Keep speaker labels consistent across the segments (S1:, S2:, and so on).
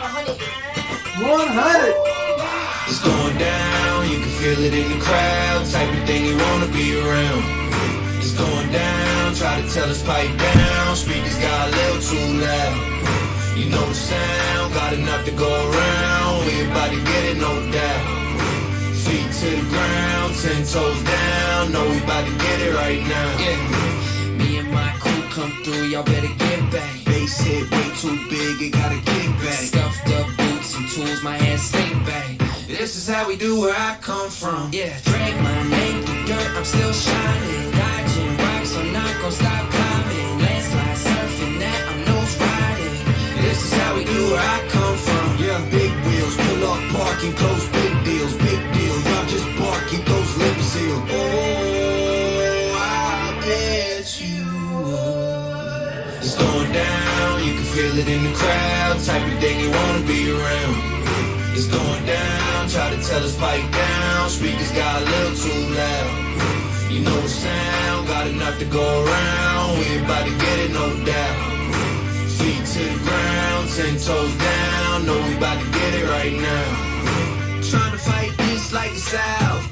S1: 100.
S2: It's going down, you can feel it in the crowd. Type of thing you wanna be around. It's going down, try to tell us pipe down. Speakers got a little too loud. You know the sound, got enough to go around. We about to get it, no doubt. Feet to the ground, 10 toes down. Know we about to get it right now. Yeah. Me and my crew come through, y'all better get back. Bass hit way too big, it gotta kick back. Stuffed up boots and tools, my hands stay back. This is how we do where I come from. Yeah, drag my name through dirt, I'm still shining. Dodging rocks, I'm not gonna stop climbing. Landslide surfing that, I'm nose riding. This is how we do where I come from. Yeah, big wheels, pull up, parking, close big deals, big deal. Y'all just bark, keep those lips sealed. Oh, I bet you would. It's going down, you can feel it in the crowd. Type of thing you wanna be around. It's going down, try to tell us pipe down. Speakers got a little too loud. You know the sound, got enough to go around. We about to get it, no doubt. Feet to the ground, 10 toes down. Know we about to get it right now. Trying to fight this like the South.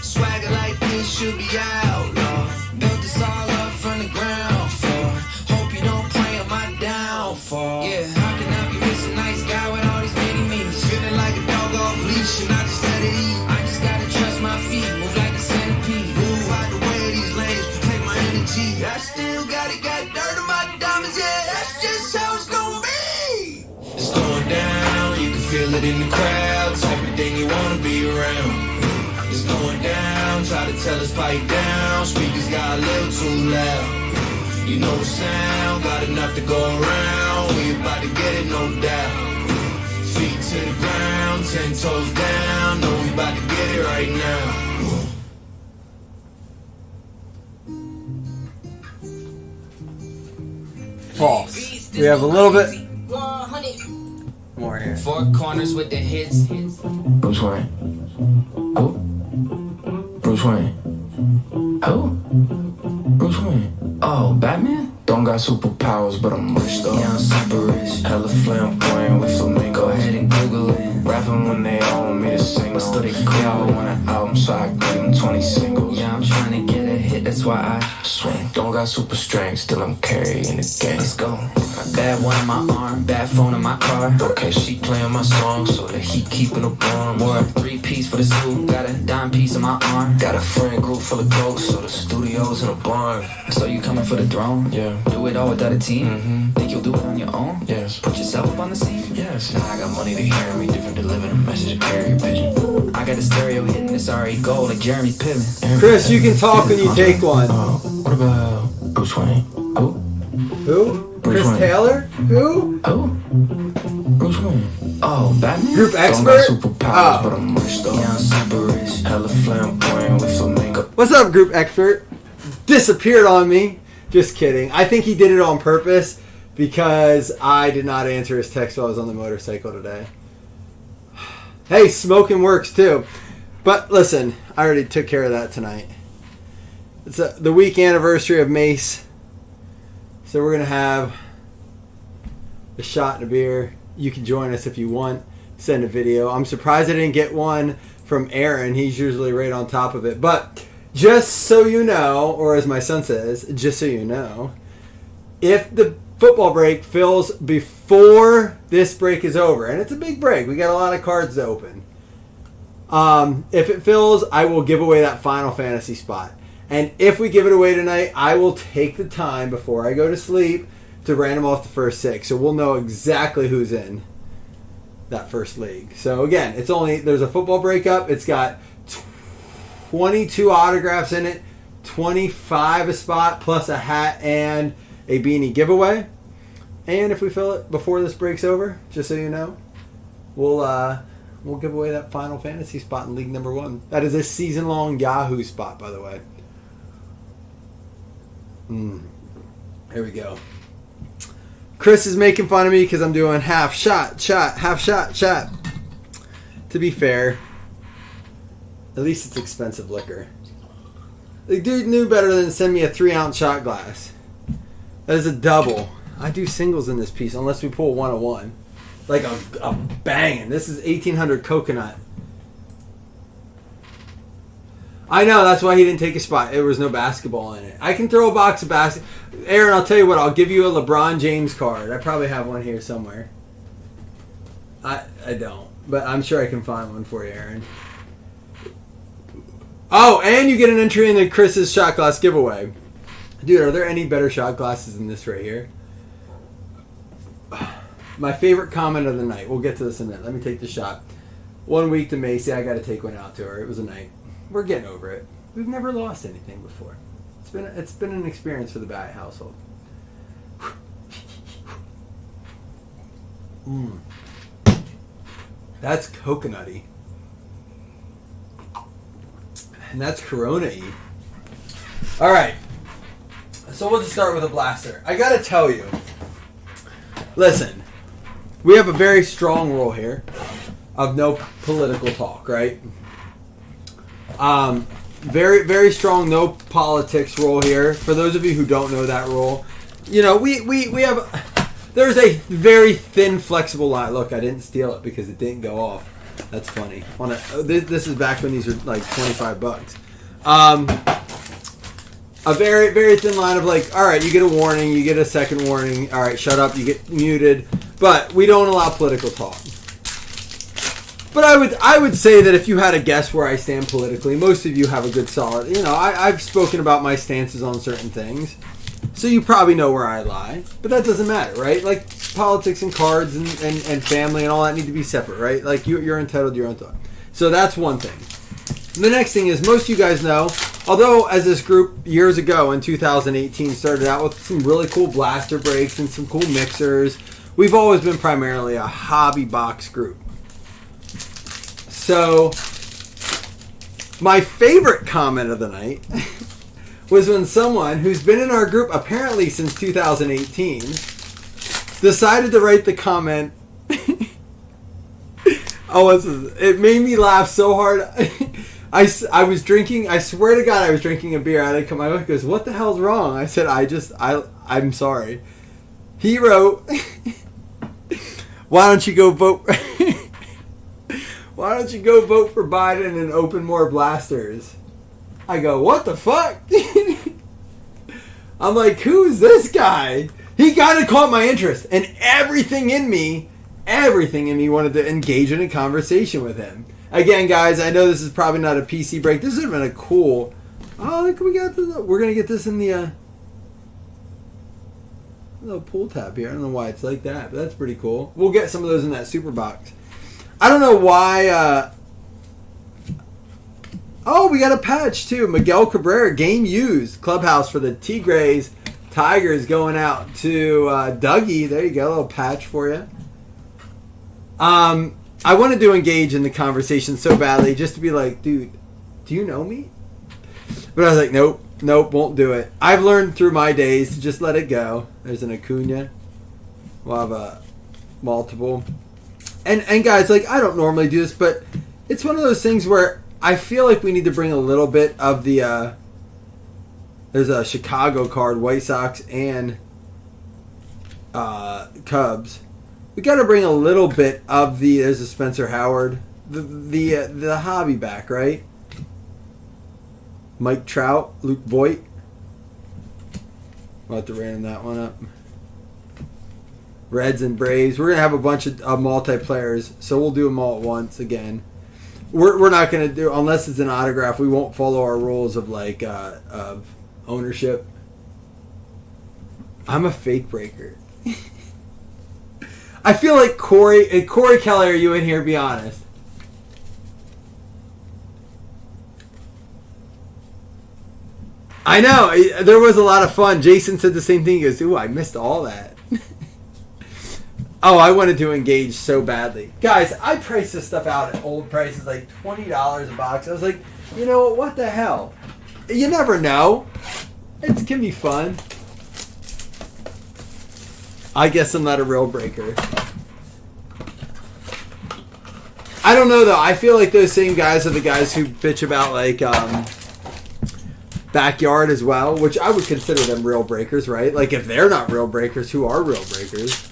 S2: Swagger like this should be outlaw. Built this all up from the ground floor. Hope you don't pray on my downfall. Yeah, how can I be this a nice guy with all these mini-me's? Feeling like a dog off leash and I just let it eat. I just gotta trust my feet, move like a centipede. Move out the way of these lanes, protect my energy. I still got dirt on my diamonds, yeah, that's just how it's gonna be. It's going down, you can feel it in the crowd. Type of thing you wanna be around. It's going down, try to tell us pipe down. Speakers got a little too loud. You know the sound, got enough to go around. We about to get it, no doubt. Feet to the ground, 10 toes down. Know we about to get it right now.
S1: False. We have a little bit more here.
S2: Four corners with the hits. Bruce Wayne. Oh. Bruce Wayne. Oh. Bruce Wayne. Oh, Batman? Don't got superpowers, but I'm rich though. Yeah, I'm super rich. Hella flamboyant with flamingo. Go ahead and Google it. Rapping when they own me to sing. But still they cool. Yeah, I want an album, so I give them 20 singles. Yeah, I'm trying to get a hit, that's why I swing. Don't got super strength, still I'm carrying the game. Let's go. Bad one in my arm, bad phone in my car. Okay, she playing my song, so the heat keeping her warm. Wore a 3-piece for the suit, got a dime piece in my arm. Got a friend group full of ghosts, so the studio's in a barn. So you coming for the throne? Yeah. Do it all without a team? Think you'll do it on your own? Yes. Put yourself up on the scene? Yes. Now I got money to hear me, different deliver the message and carry your pigeon. I got a stereo hitting this RE gold like Jeremy Piven.
S1: Chris, you can talk when you take one.
S2: What about Bruce Wayne? Who?
S1: Who?
S2: Bruce
S1: Chris
S2: Wayne.
S1: Taylor? Who?
S2: Who? Bruce Wayne. Oh, Batman?
S1: Group
S2: Don't
S1: expert?
S2: got superpowers,
S1: Oh.
S2: but I'm rich though. Yeah, I'm super rich. Hella flamboyant with flamingo.
S1: What's up, group expert? Disappeared on me. Just kidding. I think he did it on purpose because I did not answer his text while I was on the motorcycle today. Hey, smoking works too. But listen, I already took care of that tonight. It's the week anniversary of Mace. So we're going to have a shot and a beer. You can join us if you want. Send a video. I'm surprised I didn't get one from Aaron. He's usually right on top of it. But just so you know, or as my son says, just so you know, if the football break fills before this break is over, and it's a big break, we got a lot of cards to open. If it fills, I will give away that Final Fantasy spot. And if we give it away tonight, I will take the time before I go to sleep to random off the first 6. So we'll know exactly who's in that first league. So again, there's a football breakup. It's got 22 autographs in it, 25 a spot, plus a hat and a beanie giveaway. And if we fill it before this break's over, just so you know, we'll give away that Final Fantasy spot in League Number 1. That is a season-long Yahoo spot, by the way. Here we go. Chris is making fun of me because I'm doing half shot. To be fair, at least it's expensive liquor. The dude knew better than to send me a 3-ounce shot glass. That is a double. I do singles in this piece unless we pull 101. like a banging. This is 1800 coconut. I know, that's why he didn't take a spot. There was no basketball in it. I can throw a box of basketball. Aaron, I'll tell you what, I'll give you a LeBron James card. I probably have one here somewhere. I don't, but I'm sure I can find one for you, Aaron. Oh, and you get an entry into Chris's shot glass giveaway. Dude, are there any better shot glasses than this right here? My favorite comment of the night. We'll get to this in a minute. Let me take the shot. 1 week to Macy. I got to take one out to her. It was a night. We're getting over it. We've never lost anything before. It's been an experience for the Bat household. That's coconutty. And that's Corona-y. All right. So we'll just start with a blaster. I got to tell you. Listen. We have a very strong rule here of no political talk, right? Very, very strong no politics rule here. For those of you who don't know that rule, you know, we have, there's a very thin, flexible line. Look, I didn't steal it because it didn't go off. That's funny. This is back when these were like $25. A very, very thin line of like, all right, you get a warning, you get a second warning. All right, shut up, you get muted. But we don't allow political talk. But I would say that if you had to guess where I stand politically, most of you have a good solid. You know, I've spoken about my stances on certain things, so you probably know where I lie. But that doesn't matter, right? Like politics and cards and family and all that need to be separate, right? Like you're entitled to your own thought. So that's one thing. The next thing is most of you guys know, although as this group years ago in 2018 started out with some really cool blaster breaks and some cool mixers, we've always been primarily a hobby box group. So, my favorite comment of the night was when someone who's been in our group apparently since 2018 decided to write the comment. It made me laugh so hard. I was drinking, I swear to God I was drinking a beer. I had to come, my wife goes, "What the hell's wrong?" I said, I'm sorry. He wrote, "Why don't you go vote... Why don't you go vote for Biden and open more blasters?" I go, what the fuck? I'm like, who's this guy? He kind of caught my interest. And everything in me wanted to engage in a conversation with him. Again, guys, I know this is probably not a PC break. This would have been a cool... Oh, look, we got this. We're going to get this in the... little pull tab here. I don't know why it's like that, but that's pretty cool. We'll get some of those in that super box. I don't know why. Oh, we got a patch too. Miguel Cabrera, game used. Clubhouse for the Tigres Tigers going out to Dougie. There you go, a little patch for you. I wanted to engage in the conversation so badly just to be like, dude, do you know me? But I was like, nope, won't do it. I've learned through my days to just let it go. There's an Acuna. We'll have a multiple. And guys, like, I don't normally do this, but it's one of those things where I feel like we need to bring a little bit of the, there's a Chicago card, White Sox and Cubs. We got to bring a little bit of there's a Spencer Howard, the hobby back, right? Mike Trout, Luke Voigt. We'll have to random that one up. Reds and Braves. We're going to have a bunch of multiplayers, so we'll do them all at once again. We're not going to do, unless it's an autograph, we won't follow our rules of like of ownership. I'm a fake breaker. I feel like Corey Kelly, are you in here? Be honest. I know, there was a lot of fun. Jason said the same thing. He goes, "Ooh, I missed all that." Oh, I wanted to engage so badly. Guys, I priced this stuff out at old prices, like $20 a box. I was like, you know what the hell? You never know. It can be fun. I guess I'm not a real breaker. I don't know, though. I feel like those same guys are the guys who bitch about, like, backyard as well, which I would consider them real breakers, right? Like, if they're not real breakers, who are real breakers?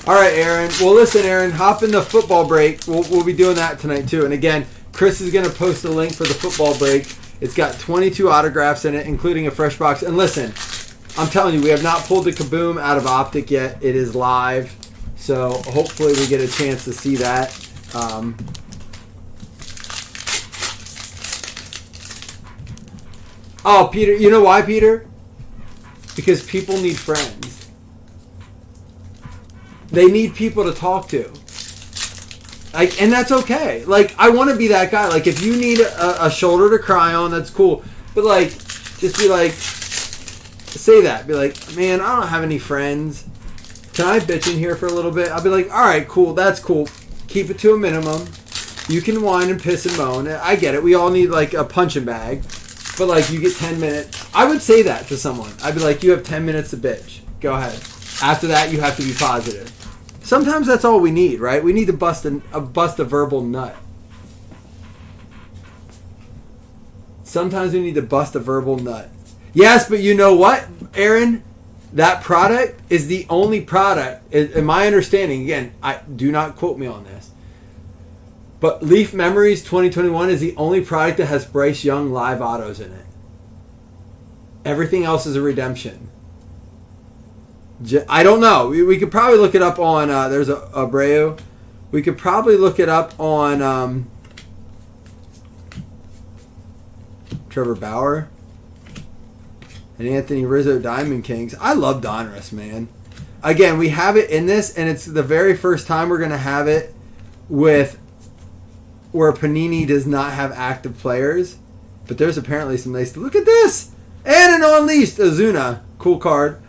S1: All right, Aaron. Well, listen, Aaron, hop in the football break. We'll be doing that tonight, too. And again, Chris is going to post a link for the football break. It's got 22 autographs in it, including a fresh box. And listen, I'm telling you, we have not pulled the Kaboom out of Optic yet. It is live. So hopefully we get a chance to see that. Oh, Peter, you know why, Peter? Because people need friends. They need people to talk to. Like, and that's okay. Like, I want to be that guy. Like, if you need a shoulder to cry on, that's cool. But, like, just be like, say that. Be like, man, I don't have any friends. Can I bitch in here for a little bit? I'll be like, all right, cool. That's cool. Keep it to a minimum. You can whine and piss and moan. I get it. We all need, like, a punching bag. But, like, you get 10 minutes. I would say that to someone. I'd be like, you have 10 minutes to bitch. Go ahead. After that, you have to be positive. Sometimes that's all we need, right? We need to bust a verbal nut. Sometimes we need to bust a verbal nut. Yes, but you know what, Aaron? That product is the only product, in my understanding, again, do not quote me on this, but Leaf Memories 2021 is the only product that has Bryce Young live autos in it. Everything else is a redemption. I don't know. We could probably look it up on, there's Abreu. We could probably look it up on Trevor Bauer and Anthony Rizzo Diamond Kings. I love Donruss, man. Again, we have it in this, and it's the very first time we're going to have it with where Panini does not have active players. But there's apparently some nice... Look at this! And an Unleashed Ozuna. Cool card.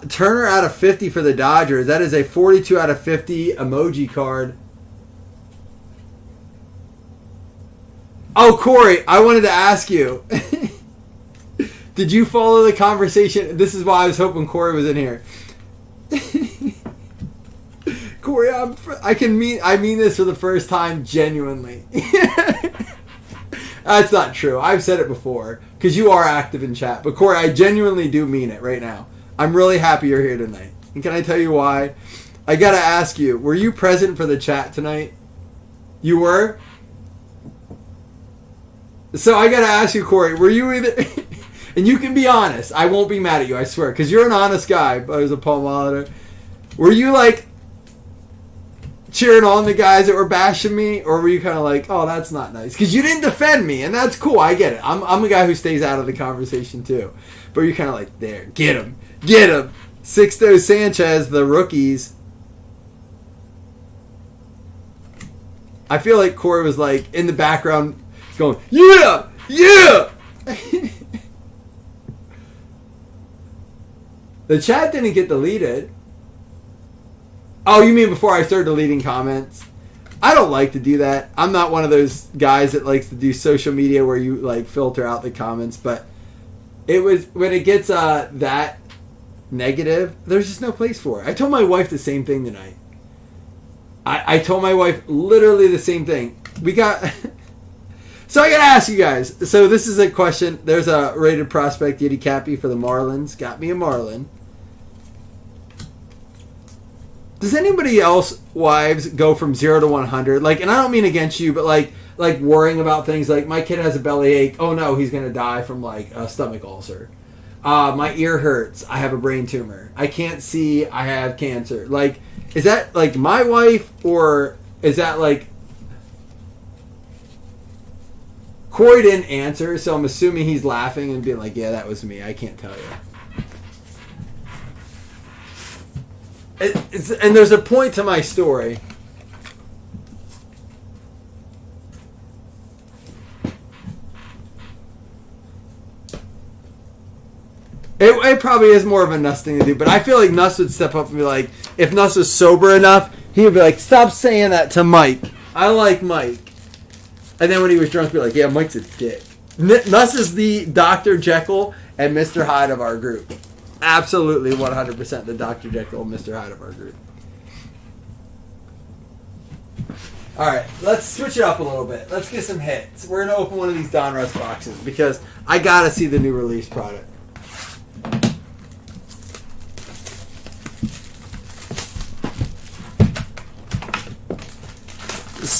S1: Turner out of 50 for the Dodgers. That is a 42 out of 50 emoji card. Oh, Corey, I wanted to ask you. Did you follow the conversation? This is why I was hoping Corey was in here. Corey, I mean this for the first time genuinely. That's not true. I've said it before because you are active in chat. But Corey, I genuinely do mean it right now. I'm really happy you're here tonight. And can I tell you why? I got to ask you, were you present for the chat tonight? You were? So I got to ask you, Corey, were you either... and you can be honest. I won't be mad at you, I swear. Because you're an honest guy. But as a Paul Molitor. Were you like cheering on the guys that were bashing me? Or were you kind of like, oh, that's not nice? Because you didn't defend me. And that's cool. I get it. I'm a guy who stays out of the conversation too. But you're kind of like, there, get him. Get him. Sixto Sanchez, the rookies. I feel like Corey was like in the background going, yeah, yeah. The chat didn't get deleted. Oh, you mean before I started deleting comments? I don't like to do that. I'm not one of those guys that likes to do social media where you like filter out the comments, but it was when it gets that negative, there's just no place for it. I told my wife the same thing tonight. I told my wife literally the same thing. We got... So I got to ask you guys. So this is a question. There's a rated prospect, Yiddy Cappy, for the Marlins. Got me a Marlin. Does anybody else, wives, go from 0 to 100? Like, and I don't mean against you, but like worrying about things like my kid has a bellyache. Oh no, he's going to die from like a stomach ulcer. My ear hurts. I have a brain tumor. I can't see. I have cancer. Like, is that like my wife, or is that like Corey didn't answer? So I'm assuming he's laughing and being like, "Yeah, that was me. I can't tell you." And there's a point to my story. It probably is more of a Nuss thing to do, but I feel like Nuss would step up and be like, if Nuss was sober enough, he would be like, stop saying that to Mike. I like Mike. And then when he was drunk, be like, yeah, Mike's a dick. Nuss is the Dr. Jekyll and Mr. Hyde of our group. Absolutely 100% the Dr. Jekyll and Mr. Hyde of our group. Alright, let's switch it up a little bit. Let's get some hits. We're going to open one of these Donruss boxes because I got to see the new release product.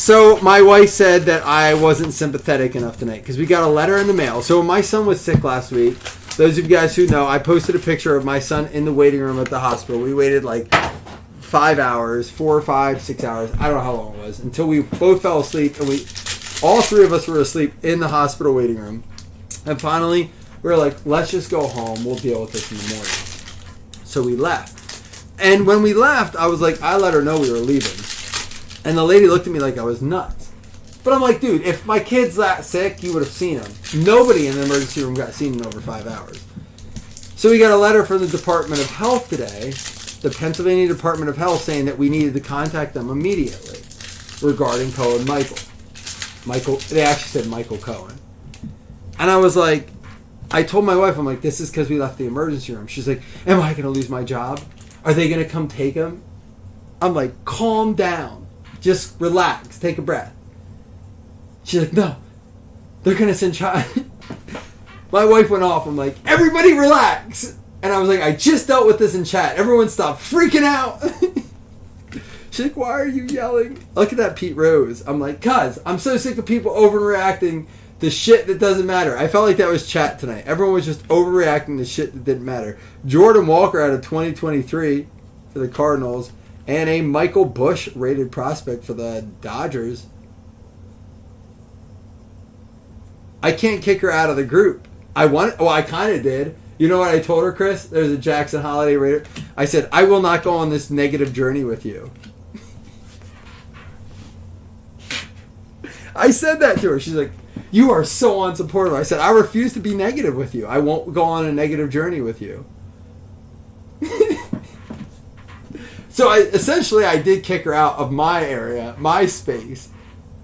S1: So my wife said that I wasn't sympathetic enough tonight because we got a letter in the mail. So when my son was sick last week, those of you guys who know, I posted a picture of my son in the waiting room at the hospital. We waited like 5 hours, 4 or 5, 6 hours. I don't know how long it was until we both fell asleep, and all three of us were asleep in the hospital waiting room. And finally, we were like, let's just go home. We'll deal with this in the morning. So we left. And when we left, I was like, I let her know we were leaving. And the lady looked at me like I was nuts. But I'm like, dude, if my kid's that sick, you would have seen him. Nobody in the emergency room got seen in over 5 hours. So we got a letter from the Department of Health today, the Pennsylvania Department of Health, saying that we needed to contact them immediately regarding Cohen Michael. They actually said Michael Cohen. And I was like, I told my wife, I'm like, this is because we left the emergency room. She's like, am I going to lose my job? Are they going to come take him? I'm like, calm down. Just relax. Take a breath. She's like, no. They're going to send child. My wife went off. I'm like, everybody relax. And I was like, I just dealt with this in chat. Everyone stop freaking out. She's like, why are you yelling? Look at that Pete Rose. I'm like, cuz, I'm so sick of people overreacting to shit that doesn't matter. I felt like that was chat tonight. Everyone was just overreacting to shit that didn't matter. Jordan Walker out of 2023 for the Cardinals. And a Michael Busch rated prospect for the Dodgers. I can't kick her out of the group. I kind of did. You know what I told her, Chris? There's a Jackson Holiday rater. I said, I will not go on this negative journey with you. I said that to her. She's like, you are so unsupportive. I said, I refuse to be negative with you. I won't go on a negative journey with you. So I did kick her out of my area, my space.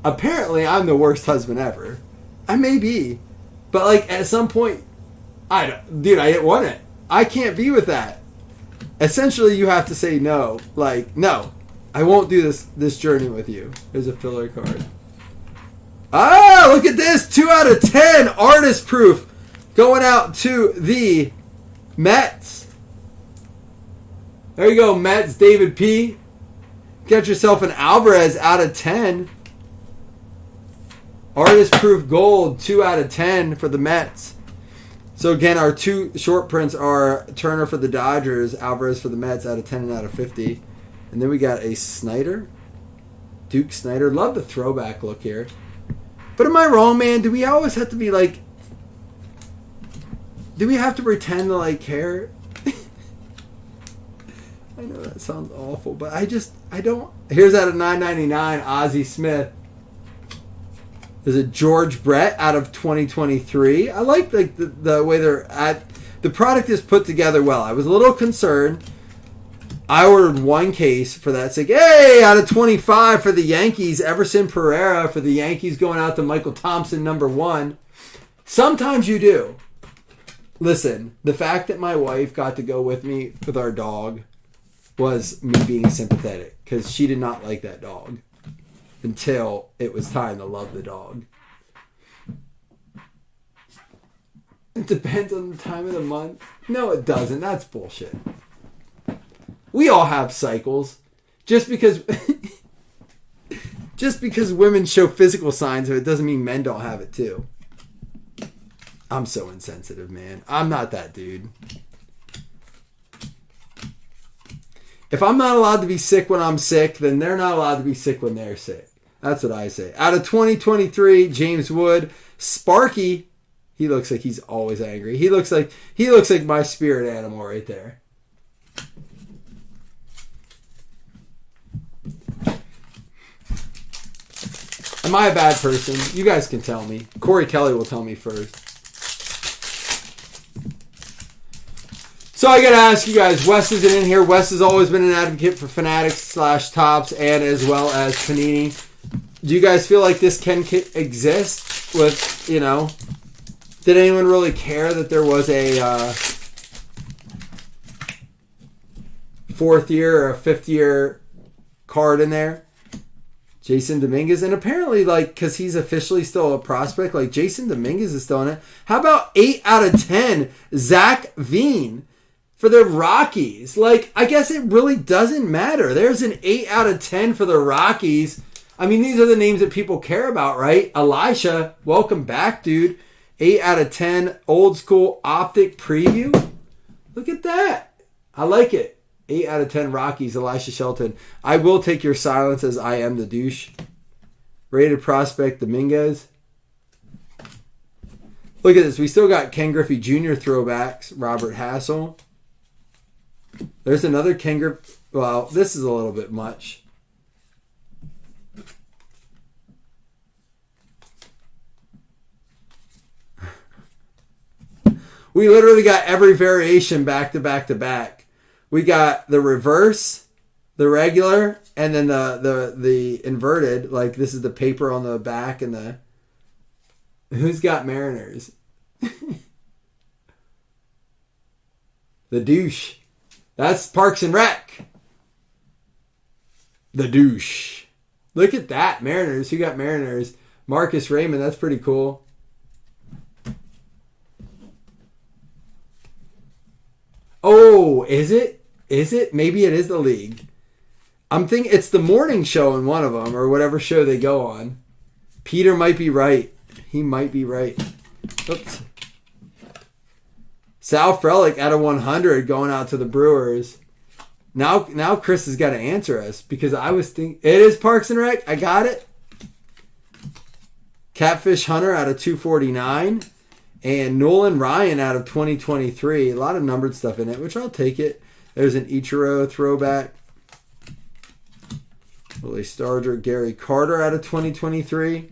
S1: Apparently, I'm the worst husband ever. I may be. But like at some point, I didn't want it. I can't be with that. Essentially, you have to say no. Like, no, I won't do this journey with you. There's a filler card. Ah, look at this. 2 out of 10. Artist proof. Going out to the Mets. There you go, Mets, David P. Get yourself an Alvarez out of 10. Artist proof gold, 2 out of 10 for the Mets. So again, our two short prints are Turner for the Dodgers, Alvarez for the Mets out of 10 and out of 50. And then we got a Snyder. Duke Snyder. Love the throwback look here. But am I wrong, man? Do we always have to be like... Do we have to pretend to like care? I know that sounds awful, but I don't... Here's out of $9.99, Ozzie Smith. There's a George Brett out of 2023. I like the way they're at... The product is put together well. I was a little concerned. I ordered one case for that. It's like, hey, out of 25 for the Yankees, Everson Pereira for the Yankees going out to Michael Thompson, number 1. Sometimes you do. Listen, the fact that my wife got to go with me with our dog was me being sympathetic because she did not like that dog until it was time to love the dog. It depends on the time of the month. No, it doesn't. That's bullshit. We all have cycles. Just because women show physical signs of it doesn't mean men don't have it too. I'm so insensitive, man. I'm not that dude. If I'm not allowed to be sick when I'm sick, then they're not allowed to be sick when they're sick. That's what I say. Out of 2023, James Wood, Sparky. He looks like he's always angry. He looks like my spirit animal right there. Am I a bad person? You guys can tell me. Corey Kelly will tell me first. So I gotta ask you guys, Wes isn't in here. Wes has always been an advocate for Fanatics/Tops and as well as Panini. Do you guys feel like this can exist with, you know, did anyone really care that there was a 4th year or a 5th year card in there? Jason Dominguez, and apparently, like, because he's officially still a prospect, like, Jason Dominguez is still in it. How about 8 out of 10, Zach Veen for the Rockies? Like, I guess it really doesn't matter. There's an 8 out of 10 for the Rockies. I mean, these are the names that people care about, right? Elisha, welcome back, dude. 8 out of 10 old school optic preview. Look at that. I like it. 8 out of 10 Rockies, Elisha Shelton. I will take your silence as I am the douche. Rated prospect Dominguez. Look at this. We still got Ken Griffey Jr. throwbacks. Robert Hassel. There's another Ken Griffey. Well, this is a little bit much. We literally got every variation back to back to back. We got the reverse, the regular, and then the inverted. Like this is the paper on the back and the. Who's got Mariners? The douche. That's Parks and Rec. The douche. Look at that. Mariners. Who got Mariners? Marcus Raymond. That's pretty cool. Oh, is it? Is it? Maybe it is the league. I'm thinking it's the morning show in one of them or whatever show they go on. Peter might be right. He might be right. Oops. Sal Frelick out of 100 going out to the Brewers. Now Chris has got to answer us because I was thinking it is Parks and Rec. I got it. Catfish Hunter out of 249. And Nolan Ryan out of 2023. A lot of numbered stuff in it, which I'll take it. There's an Ichiro throwback. Willie Starger, Gary Carter out of 2023.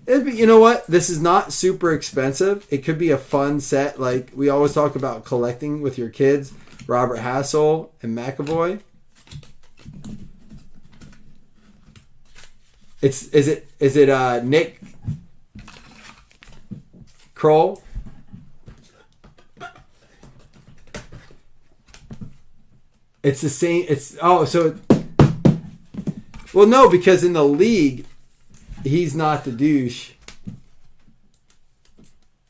S1: You know what? This is not super expensive. It could be a fun set. Like we always talk about collecting with your kids. Robert Hassel and McAvoy. Is it Nick Kroll? It's the same. Well, no, because in the league, he's not the douche.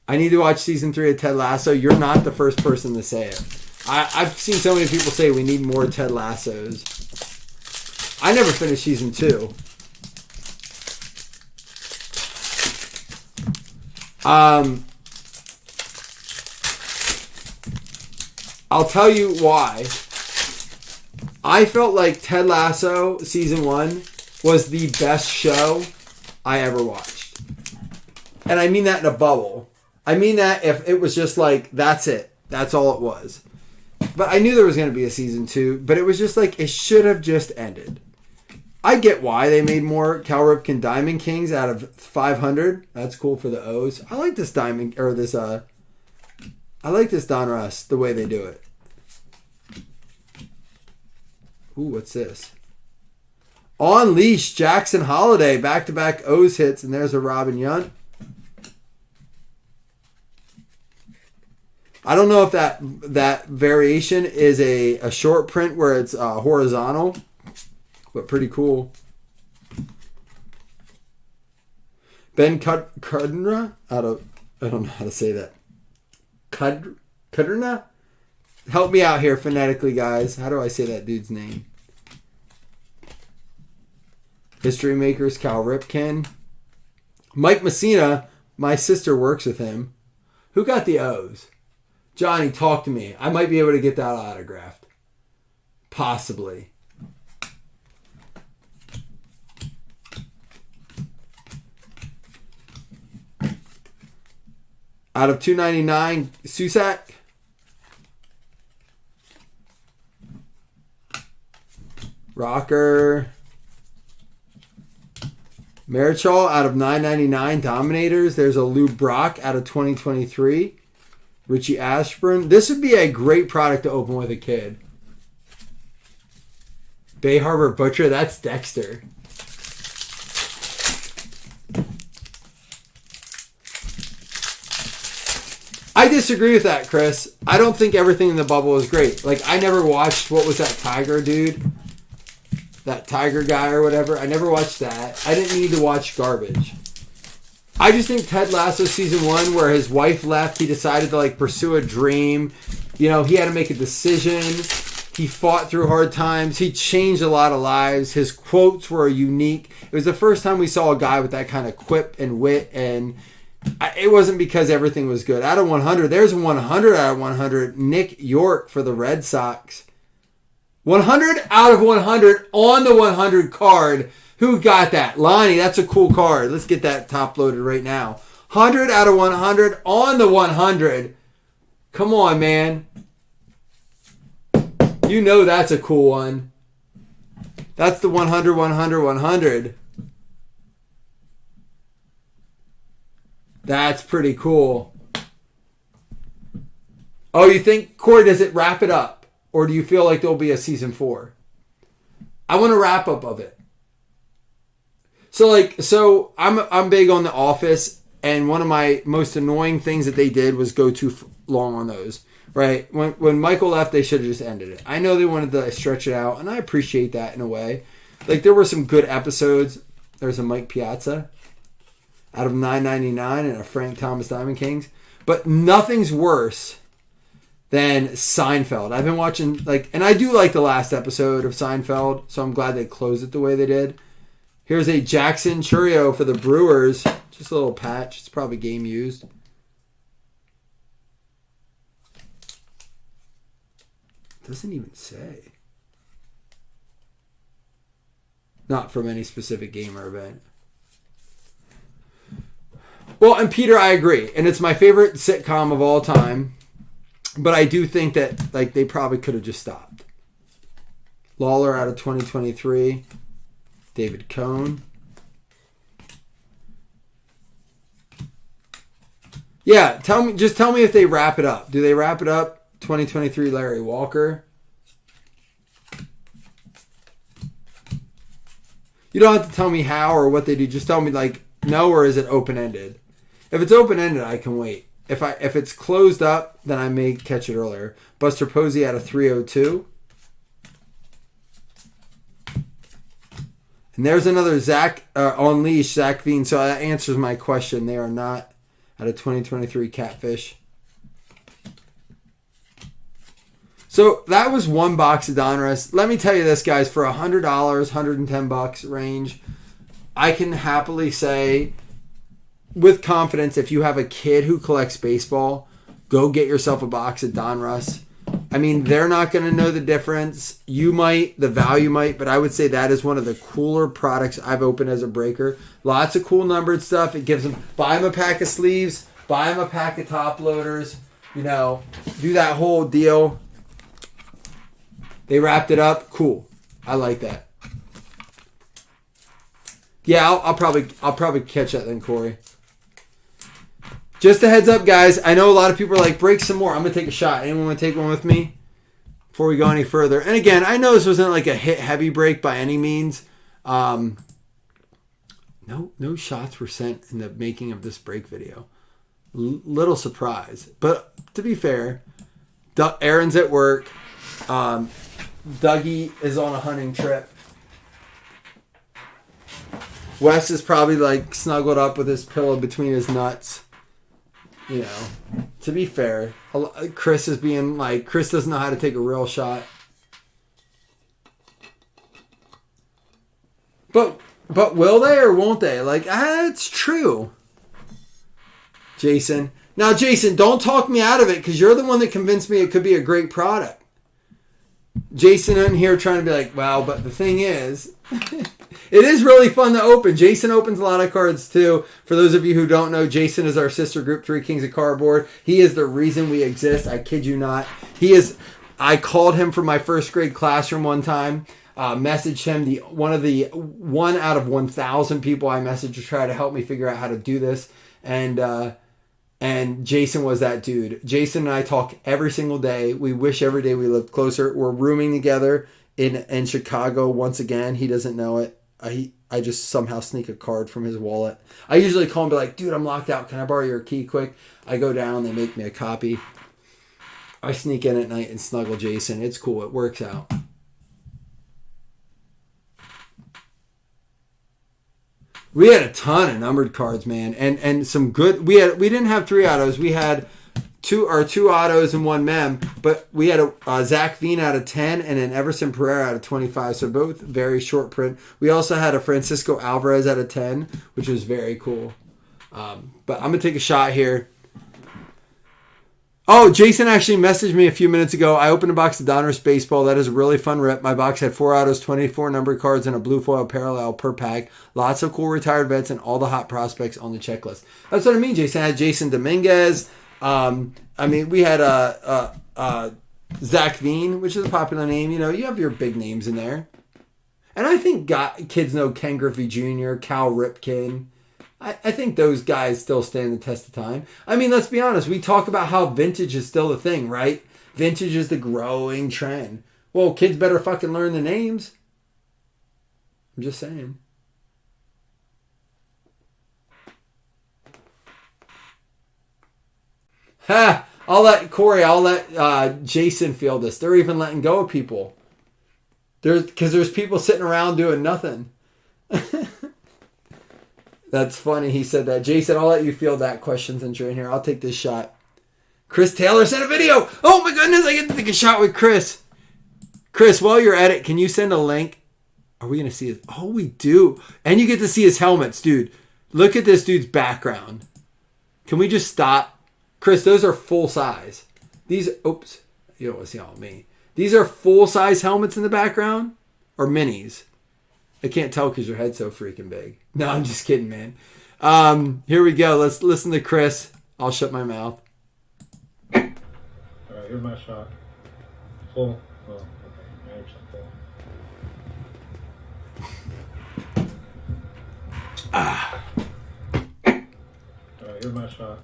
S1: I need to watch season 3 of Ted Lasso. You're not the first person to say it. I've seen so many people say we need more Ted Lassos. I never finished season 2. I'll tell you why. I felt like Ted Lasso season 1 was the best show I ever watched. And I mean that in a bubble. I mean that if it was just like, that's it. That's all it was. But I knew there was going to be a season 2, but it was just like, it should have just ended. I get why they made more Cal Ripken Diamond Kings out of 500. That's cool for the O's. I like this Diamond, or this, I like this Donruss, the way they do it. Ooh, what's this? On Leash, Jackson Holiday, back-to-back O's hits, and there's a Robin Yount. I don't know if that variation is a short print where it's horizontal, but pretty cool. Ben Cudrna out of, I don't know how to say that. Cudrna? Help me out here phonetically, guys. How do I say that dude's name? History Makers, Cal Ripken. Mike Messina, my sister works with him. Who got the O's? Johnny, talk to me. I might be able to get that autographed. Possibly. Out of 299, Susak. Rocker. Marichal out of 999 Dominators. There's a Lou Brock out of 2023. Richie Ashburn. This would be a great product to open with a kid. Bay Harbor Butcher. That's Dexter. I disagree with that, Chris. I don't think everything in the bubble is great. Like, I never watched, what was that Tiger dude? That Tiger guy or whatever. I never watched that. I didn't need to watch garbage. I just think Ted Lasso season 1, where his wife left, he decided to like pursue a dream. You know, he had to make a decision. He fought through hard times. He changed a lot of lives. His quotes were unique. It was the first time we saw a guy with that kind of quip and wit, and it wasn't because everything was good. Out of 100, there's 100 out of 100. Nick York for the Red Sox. 100 out of 100 on the 100 card. Who got that? Lonnie, that's a cool card. Let's get that top loaded right now. 100 out of 100 on the 100. Come on, man. You know that's a cool one. That's the 100, 100, 100. That's pretty cool. Oh, you think, Corey, does it wrap it up? Or do you feel like there'll be a season 4? I want a wrap up of it. So I'm big on The Office, and one of my most annoying things that they did was go too long on those. Right? When Michael left, they should have just ended it. I know they wanted to stretch it out, and I appreciate that in a way. Like, there were some good episodes. There's a Mike Piazza out of $9.99 and a Frank Thomas Diamond Kings. But nothing's worse than Seinfeld. I've been watching, and I do like the last episode of Seinfeld, so I'm glad they closed it the way they did. Here's a Jackson Churio for the Brewers. Just a little patch. It's probably game used. Doesn't even say. Not from any specific game or event. Well, and Peter, I agree. And it's my favorite sitcom of all time. But I do think that they probably could have just stopped. Lawler out of 2023. David Cohn. Yeah, tell me if they wrap it up. Do they wrap it up? 2023 Larry Walker. You don't have to tell me how or what they do. Just tell me no, or is it open-ended? If it's open-ended, I can wait. If it's closed up, then I may catch it earlier. Buster Posey out of 302. And there's another Zach on leash, Zach Veen. So that answers my question. They are not out of 2023 Catfish. So that was one box of Donruss. Let me tell you this, guys. For $100, $110 range, I can happily say with confidence, if you have a kid who collects baseball, go get yourself a box of Donruss. I mean, they're not going to know the difference. You might, the value might, but I would say that is one of the cooler products I've opened as a breaker. Lots of cool numbered stuff. It gives them, buy them a pack of sleeves, buy them a pack of top loaders, do that whole deal. They wrapped it up. Cool. I like that. Yeah, I'll probably catch that then, Corey. Just a heads up, guys. I know a lot of people are like, break some more. I'm going to take a shot. Anyone want to take one with me before we go any further? And again, I know this wasn't like a hit heavy break by any means. No shots were sent in the making of this break video. Little surprise. But to be fair, Aaron's at work. Dougie is on a hunting trip. Wes is probably snuggled up with his pillow between his nuts. To be fair, Chris is being Chris doesn't know how to take a real shot. But will they or won't they? It's true. Jason. Now, Jason, don't talk me out of it because you're the one that convinced me it could be a great product. Jason in here trying to be like, wow, but the thing is, it is really fun to open. Jason opens a lot of cards too. For those of you who don't know, Jason is our sister group, Three Kings of Cardboard. He is the reason we exist. I kid you not. I called him from my first grade classroom one time, messaged him, one out of 1,000 people I messaged to try to help me figure out how to do this. And Jason was that dude. Jason and I talk every single day. We wish every day we lived closer. We're rooming together in Chicago once again. He doesn't know it. I just somehow sneak a card from his wallet. I usually call him and be like, dude, I'm locked out. Can I borrow your key quick? I go down. They make me a copy. I sneak in at night and snuggle Jason. It's cool. It works out. We had a ton of numbered cards, man, and some good. We didn't have 3 autos. We had two autos and one mem, but we had a Zach Veen out of 10 and an Everson Pereira out of 25, so both very short print. We also had a Francisco Alvarez out of 10, which was very cool. But I'm going to take a shot here. Oh, Jason actually messaged me a few minutes ago. I opened a box of Donruss Baseball. That is a really fun rip. My box had 4 autos, 24 numbered cards, and a blue foil parallel per pack. Lots of cool retired vets and all the hot prospects on the checklist. That's what I mean, Jason. I had Jason Dominguez. We had Zach Veen, which is a popular name. You know, you have your big names in there. And I think kids know Ken Griffey Jr., Cal Ripken. I think those guys still stand the test of time. I mean, let's be honest. We talk about how vintage is still a thing, right? Vintage is the growing trend. Well, kids better fucking learn the names. I'm just saying. Ha! I'll let Jason feel this. They're even letting go of people. Because there's people sitting around doing nothing. That's funny he said that. Jason, I'll let you field that question since you're in here. I'll take this shot. Chris Taylor sent a video. Oh my goodness, I get to take a shot with Chris. Chris, while you're at it, can you send a link? Are we going to see it? Oh, we do. And you get to see his helmets, dude. Look at this dude's background. Can we just stop? Chris, those are full size. These, oops, you don't want to see all of me. These are full size helmets in the background or minis? I can't tell because your head's so freaking big. No, I'm just kidding, man. Here we go. Let's listen to Chris. I'll shut my mouth.
S3: All right, here's my shot. Full. Oh, okay. 90% full. All right, here's my shot.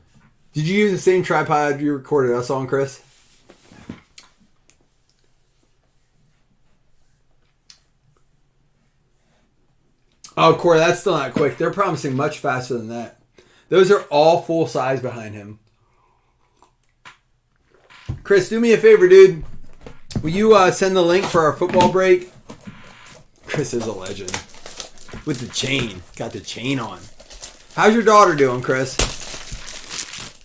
S1: Did you use the same tripod you recorded us on, Chris? Oh, Corey, that's still not quick. They're promising much faster than that. Those are all full size behind him. Chris, do me a favor, dude. Will you send the link for our football break? Chris is a legend. With the chain. Got the chain on. How's your daughter doing, Chris?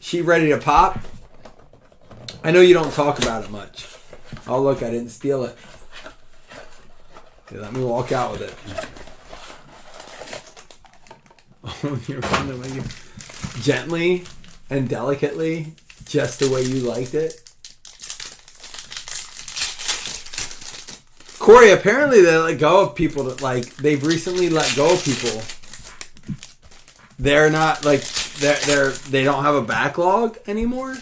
S1: She ready to pop? I know you don't talk about it much. Oh, look, I didn't steal it. Okay, let me walk out with it. Oh, you're running gently and delicately, just the way you liked it. Corey, apparently they let go of people that they've recently let go of people. They're not they don't have a backlog anymore.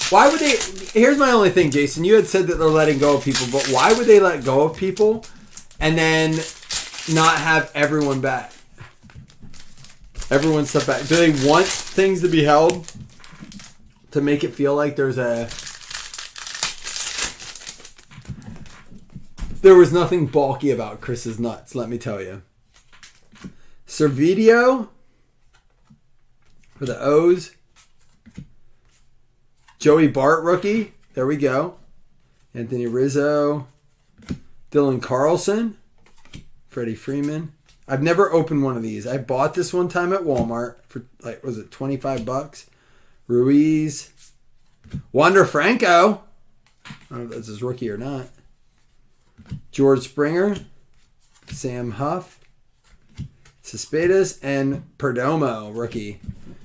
S1: Why would they? Here's my only thing, Jason. You had said that they're letting go of people, but why would they let go of people and then not have everyone back? Everyone step back. Do they want things to be held to make it feel like there was nothing bulky about Chris's nuts, let me tell you. Servideo for the O's. Joey Bart rookie. There we go. Anthony Rizzo. Dylan Carlson. Freddie Freeman. I've never opened one of these. I bought this one time at Walmart for was it $25? Ruiz. Wander Franco. I don't know if that's his rookie or not. George Springer. Sam Huff. Cespedes and Perdomo rookie.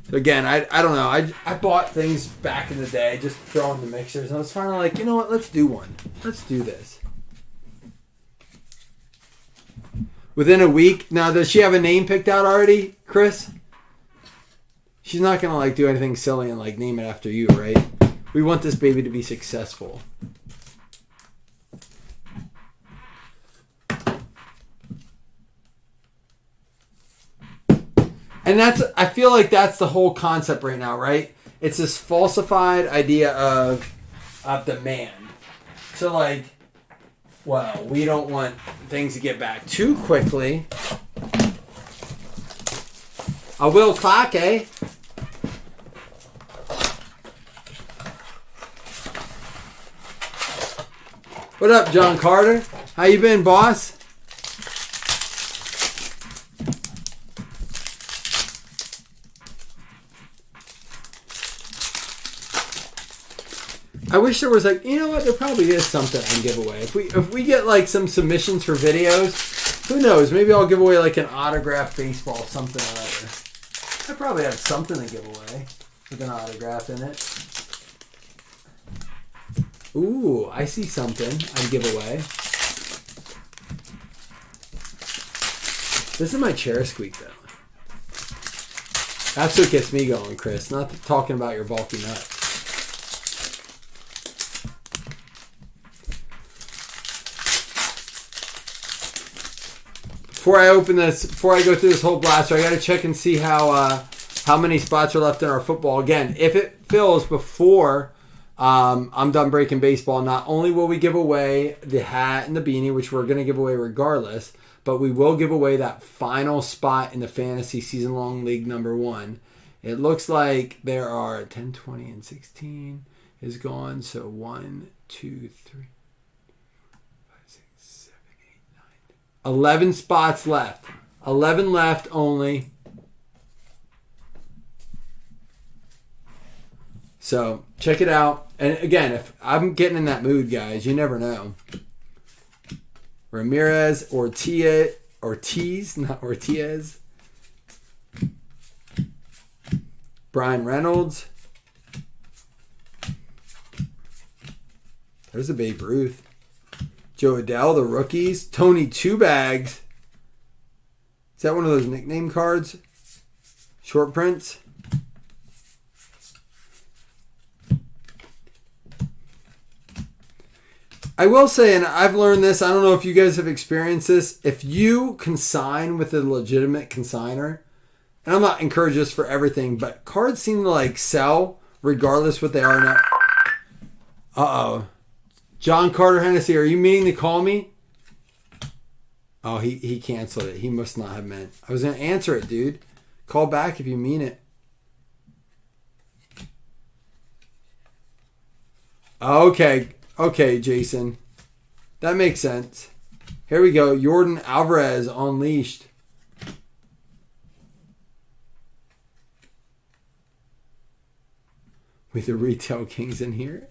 S1: So again, I don't know. I bought things back in the day, just throwing the mixers. And I was finally like, you know what? Let's do one. Let's do this. Within a week. Now, does she have a name picked out already, Chris? She's not going to do anything silly and name it after you, right? We want this baby to be successful. And I feel like that's the whole concept right now, right? It's this falsified idea of demand. So we don't want things to get back too quickly. A Will Clark, eh? What up, John Carter? How you been, boss? I wish there was like, you know what? There probably is something I can give away. If we get like some submissions for videos, who knows? Maybe I'll give away like an autographed baseball, something or other. I probably have something to give away with an autograph in it. Ooh, I see something I'd give away. This is my chair squeak though. That's what gets me going, Chris. Not talking about your bulky nuts. Before I open this, before I go through this whole blaster, I got to check and see how many spots are left in our football. Again, if it fills before I'm done breaking baseball, not only will we give away the hat and the beanie, which we're going to give away regardless, but we will give away that final spot in the fantasy season-long league number 1. It looks like there are 10, 20, and 16 is gone. So 1, 2, 3, 5, 6, 7, 8, 9, 11 spots left. 11 left only. So check it out. And again, if I'm getting in that mood, guys, you never know. Ramirez, Ortiz, not Ortiz. Brian Reynolds. There's a Babe Ruth. Joe Adele, the rookies. Tony Two Bags. Is that one of those nickname cards? Short prints. I will say, and I've learned this, I don't know if you guys have experienced this, if you consign with a legitimate consigner, and I'm not encouraging this for everything, but cards seem to like sell regardless what they are now. Uh-oh. John Carter Hennessy, are you meaning to call me? Oh, he canceled it. He must not have meant. I was going to answer it, dude. Call back if you mean it. Okay. Okay, Jason. That makes sense. Here we go. Jordan Alvarez unleashed. With the retail kings in here.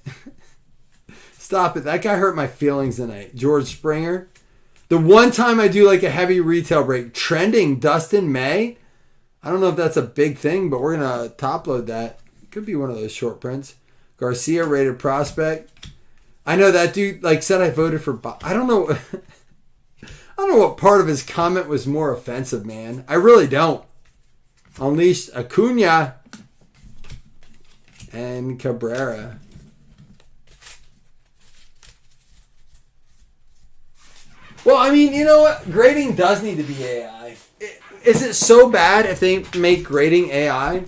S1: Stop it. That guy hurt my feelings tonight. George Springer. The one time I do like a heavy retail break. Trending Dustin May. I don't know if that's a big thing, but we're going to top load that. Could be one of those short prints. Garcia, rated prospect. I know that dude like said I voted for Bob. I don't know. I don't know what part of his comment was more offensive, man. I really don't. Unleashed Acuna and Cabrera. Well, I mean, you know what? Grading does need to be AI. Is it so bad if they make grading AI?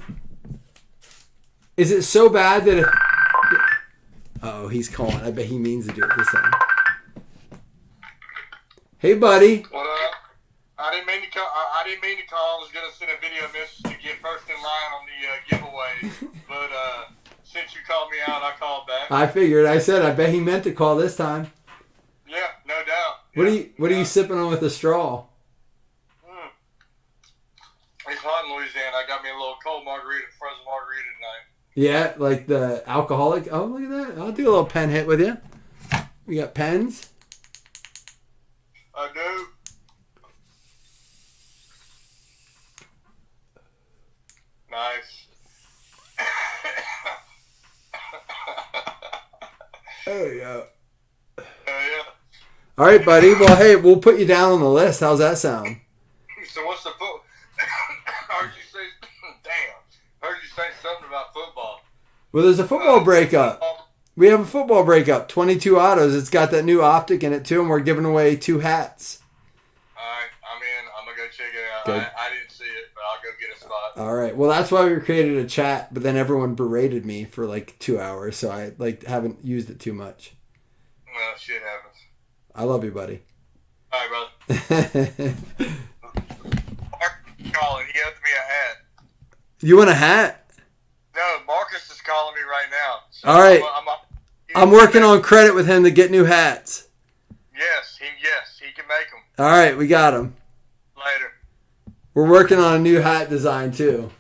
S1: Is it so bad that if... Uh-oh, he's calling. I bet he means to do it this time. Hey, buddy.
S4: What up? I didn't mean to call. I was gonna send a video message to get first in line on the giveaway, but since you called me out, I called back.
S1: I figured. I said I bet he meant to call this time.
S4: Yeah, no doubt.
S1: What are you sipping on with a straw?
S4: It's hot in Louisiana. I got me a little cold margarita, frozen margarita tonight.
S1: Yeah, like the alcoholic. Oh, look at that. I'll do a little pen hit with you. We got pens.
S4: I do. Nice.
S1: Oh, yeah.
S4: Yeah.
S1: All right, buddy. Well, hey, we'll put you down on the list. How's that sound?
S4: So what's the foot? Heard you say, damn. Heard you say something about football.
S1: Well, there's a football breakup. We have a football breakup. 22 autos. It's got that new optic in it, too, and we're giving away 2 hats.
S4: All right, I'm in. I'm going to go check it out.
S1: Good.
S4: I didn't see it, but I'll go get a spot.
S1: All right. Well, that's why we created a chat, but then everyone berated me for like 2 hours, so I haven't used it too much.
S4: Well, shit happens.
S1: I love you, buddy.
S4: All right, brother. Mark calling. He owes me a hat.
S1: You want a hat?
S4: No, Marcus is calling me right now. So
S1: All right. I'm working on credit with him to get new hats.
S4: Yes, he can make them.
S1: All right, we got him.
S4: Later.
S1: We're working on a new hat design, too.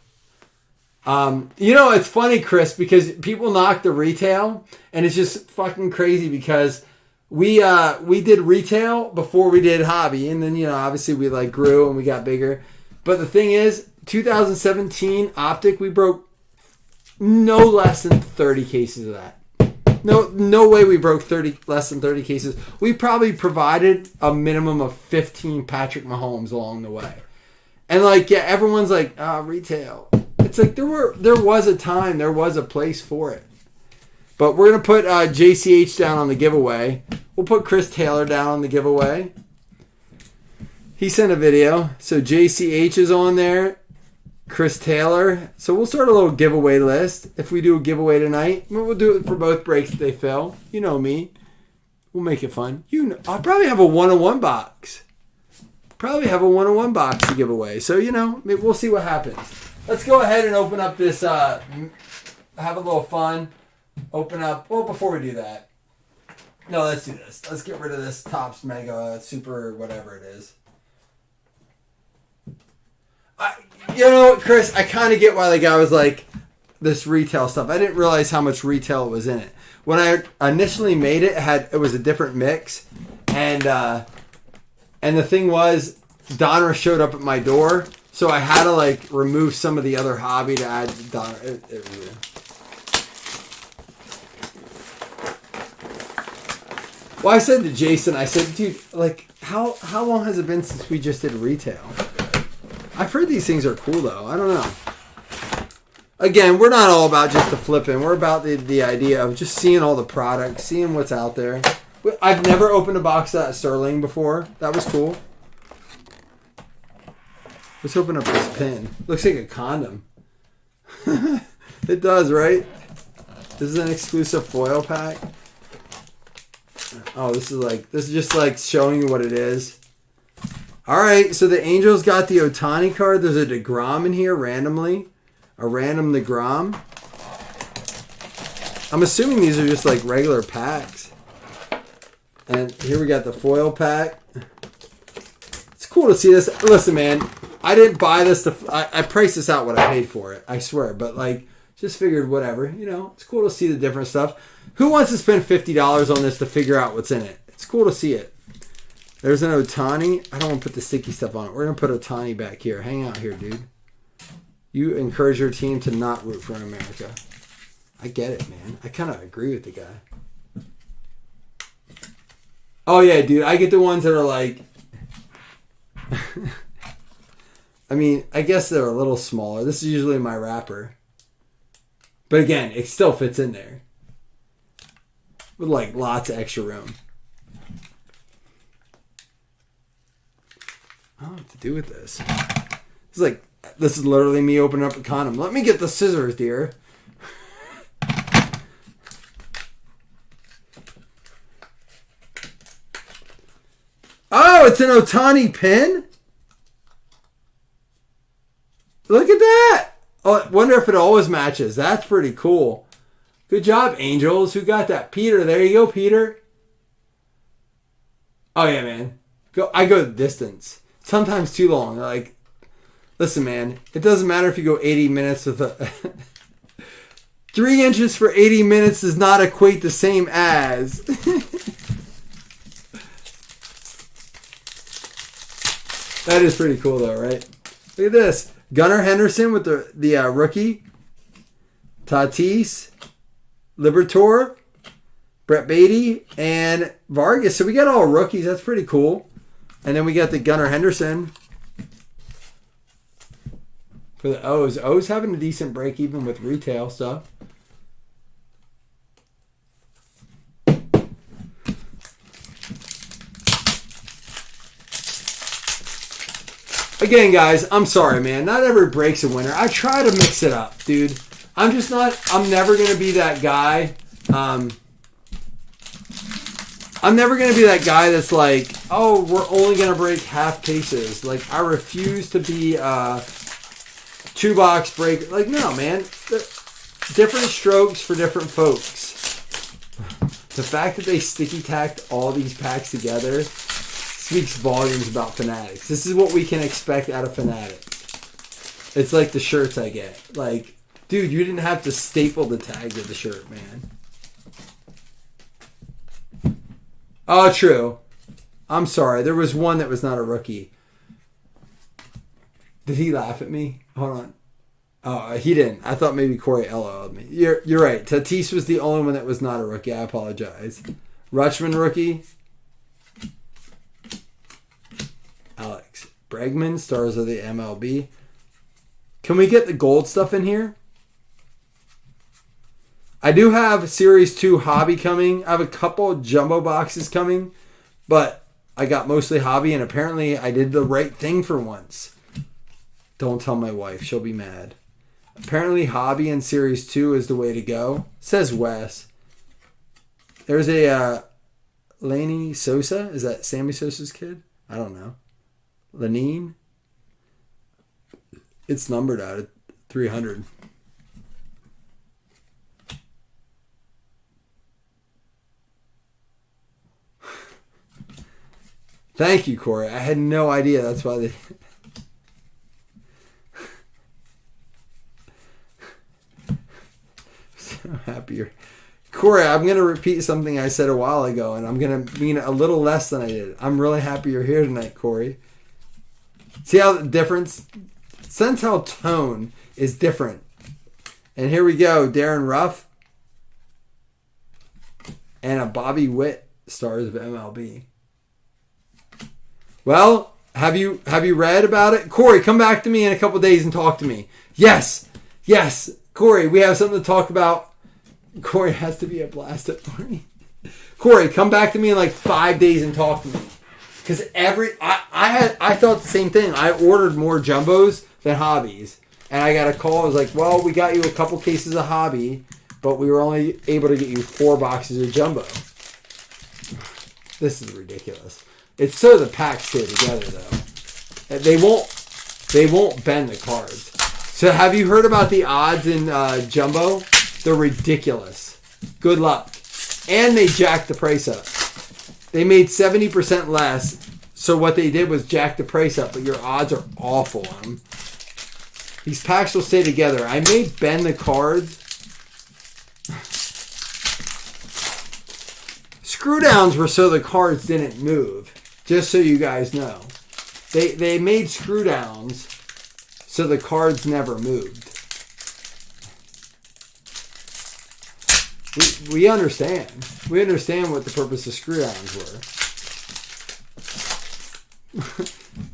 S1: You know, it's funny, Chris, because people knock the retail, and it's just fucking crazy because we did retail before we did hobby, and then, you know, obviously we like grew and we got bigger. But the thing is, 2017 Optic, we broke no less than 30 cases of that. No way we broke less than 30 cases. We probably provided a minimum of 15 Patrick Mahomes along the way. And like, yeah, everyone's like, retail. It's like there was a time, there was a place for it. But we're gonna put JCH down on the giveaway. We'll put Chris Taylor down on the giveaway. He sent a video, so JCH is on there. Chris Taylor. So we'll start a little giveaway list. If we do a giveaway tonight, we'll do it for both breaks that they fill. You know me. We'll make it fun. You know, I'll probably have a 101 box. To give away. So, you know, maybe we'll see what happens. Let's go ahead and open up this, have a little fun. Open up, well, before we do that. No, let's do this. Let's get rid of this Topps Mega Super whatever it is. You know, Chris, I kind of get why the guy was like, this retail stuff. I didn't realize how much retail was in it. When I initially made it, it was a different mix. And the thing was, Donner showed up at my door, so I had to like remove some of the other hobby to add to Donner. Well, I said to Jason, I said, dude, like, how long has it been since we just did retail? I've heard these things are cool, though. I don't know. Again, we're not all about just the flipping. We're about the idea of just seeing all the products, seeing what's out there. I've never opened a box of that Sterling before. That was cool. Let's open up this pin. Looks like a condom. It does, right? This is an exclusive foil pack. Oh, this is just like showing you what it is. All right, so the Angels got the Ohtani card. There's a DeGrom in here randomly. A random DeGrom. I'm assuming these are just like regular packs. And here we got the foil pack. It's cool to see this. Listen, man, I didn't buy this. I priced this out what I paid for it. I swear. But like, just figured whatever. You know, it's cool to see the different stuff. Who wants to spend $50 on this to figure out what's in it? It's cool to see it. There's an Ohtani. I don't want to put the sticky stuff on it. We're going to put Ohtani back here. Hang out here, dude. You encourage your team to not root for America. I get it, man. I kind of agree with the guy. Oh, yeah, dude. I get the ones that are like... I mean, I guess they're a little smaller. This is usually my wrapper. But again, it still fits in there. With like lots of extra room. I don't know what to do with this. It's like, this is literally me opening up a condom. Let me get the scissors, dear. Oh, it's an Ohtani pin? Look at that. Oh, I wonder if it always matches. That's pretty cool. Good job, Angels. Who got that? Peter. There you go, Peter. Oh, yeah, man. I go the distance. Sometimes too long. Like, listen, man. It doesn't matter if you go 80 minutes with a... 3 inches for 80 minutes does not equate the same as... That is pretty cool, though, right? Look at this. Gunnar Henderson with the rookie. Tatis. Liberatore. Brett Beatty. And Vargas. So we got all rookies. That's pretty cool. And then we got the Gunnar Henderson. For the O's. O's having a decent break even with retail stuff. Again, guys, I'm sorry, man. Not every break's a winner. I try to mix it up, dude. I'm never going to be that guy. I'm never going to be that guy that's like, oh, we're only going to break half cases. Like, I refuse to be a 2-box break. Like, no, man. Different strokes for different folks. The fact that they sticky tacked all these packs together speaks volumes about Fanatics. This is what we can expect out of Fanatics. It's like the shirts I get. Like, Dude, you didn't have to staple the tag to the shirt, man. Oh, true. I'm sorry. There was one that was not a rookie. Did he laugh at me? Hold on. Oh, he didn't. I thought maybe Corey LO'd me. You're right. Tatis was the only one that was not a rookie. I apologize. Rutschman rookie. Alex Bregman, stars of the MLB. Can we get the gold stuff in here? I do have Series 2 hobby coming. I have a couple jumbo boxes coming, but I got mostly hobby, and apparently I did the right thing for once. Don't tell my wife. She'll be mad. Apparently hobby and Series 2 is the way to go. Says Wes. There's a Laney Sosa. Is that Sammy Sosa's kid? I don't know. Lenine. It's numbered out at 300. Thank you, Corey. I had no idea. That's why they... So happier. Corey, I'm going to repeat something I said a while ago, and I'm going to mean it a little less than I did. I'm really happy you're here tonight, Corey. See how the difference... Sense how tone is different. And here we go. Darren Ruff and a Bobby Witt, stars of MLB. Well, have you read about it? Corey, come back to me in a couple days and talk to me. Yes. Corey, we have something to talk about. Corey has to be a blast at party. Corey, come back to me in like 5 days and talk to me. Because I thought the same thing. I ordered more jumbos than hobbies. And I got a call. I was like, well, we got you a couple cases of hobby, but we were only able to get you 4 boxes of jumbo. This is ridiculous. It's so the packs stay together, though. They won't bend the cards. So have you heard about the odds in jumbo? They're ridiculous. Good luck. And they jacked the price up. They made 70% less. So what they did was jack the price up, but your odds are awful on them. These packs will stay together. I may bend the cards. Screw downs were so the cards didn't move. Just so you guys know. They made screw downs so the cards never moved. We understand. We understand what the purpose of screw downs were.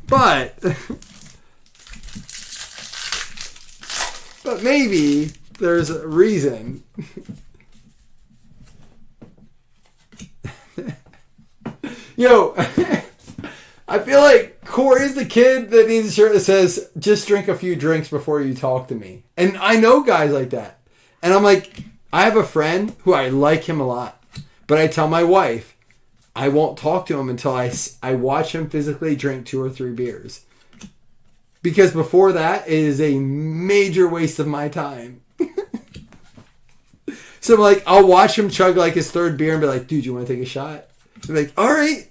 S1: But maybe there's a reason. Yo, I feel like Corey's the kid that needs a shirt that says, just drink a few drinks before you talk to me. And I know guys like that. And I'm like, I have a friend who I like him a lot. But I tell my wife, I won't talk to him until I watch him physically drink 2 or 3 beers. Because before that, it is a major waste of my time. So I'm like, I'll watch him chug like his 3rd beer and be like, dude, you want to take a shot? I'm like, all right.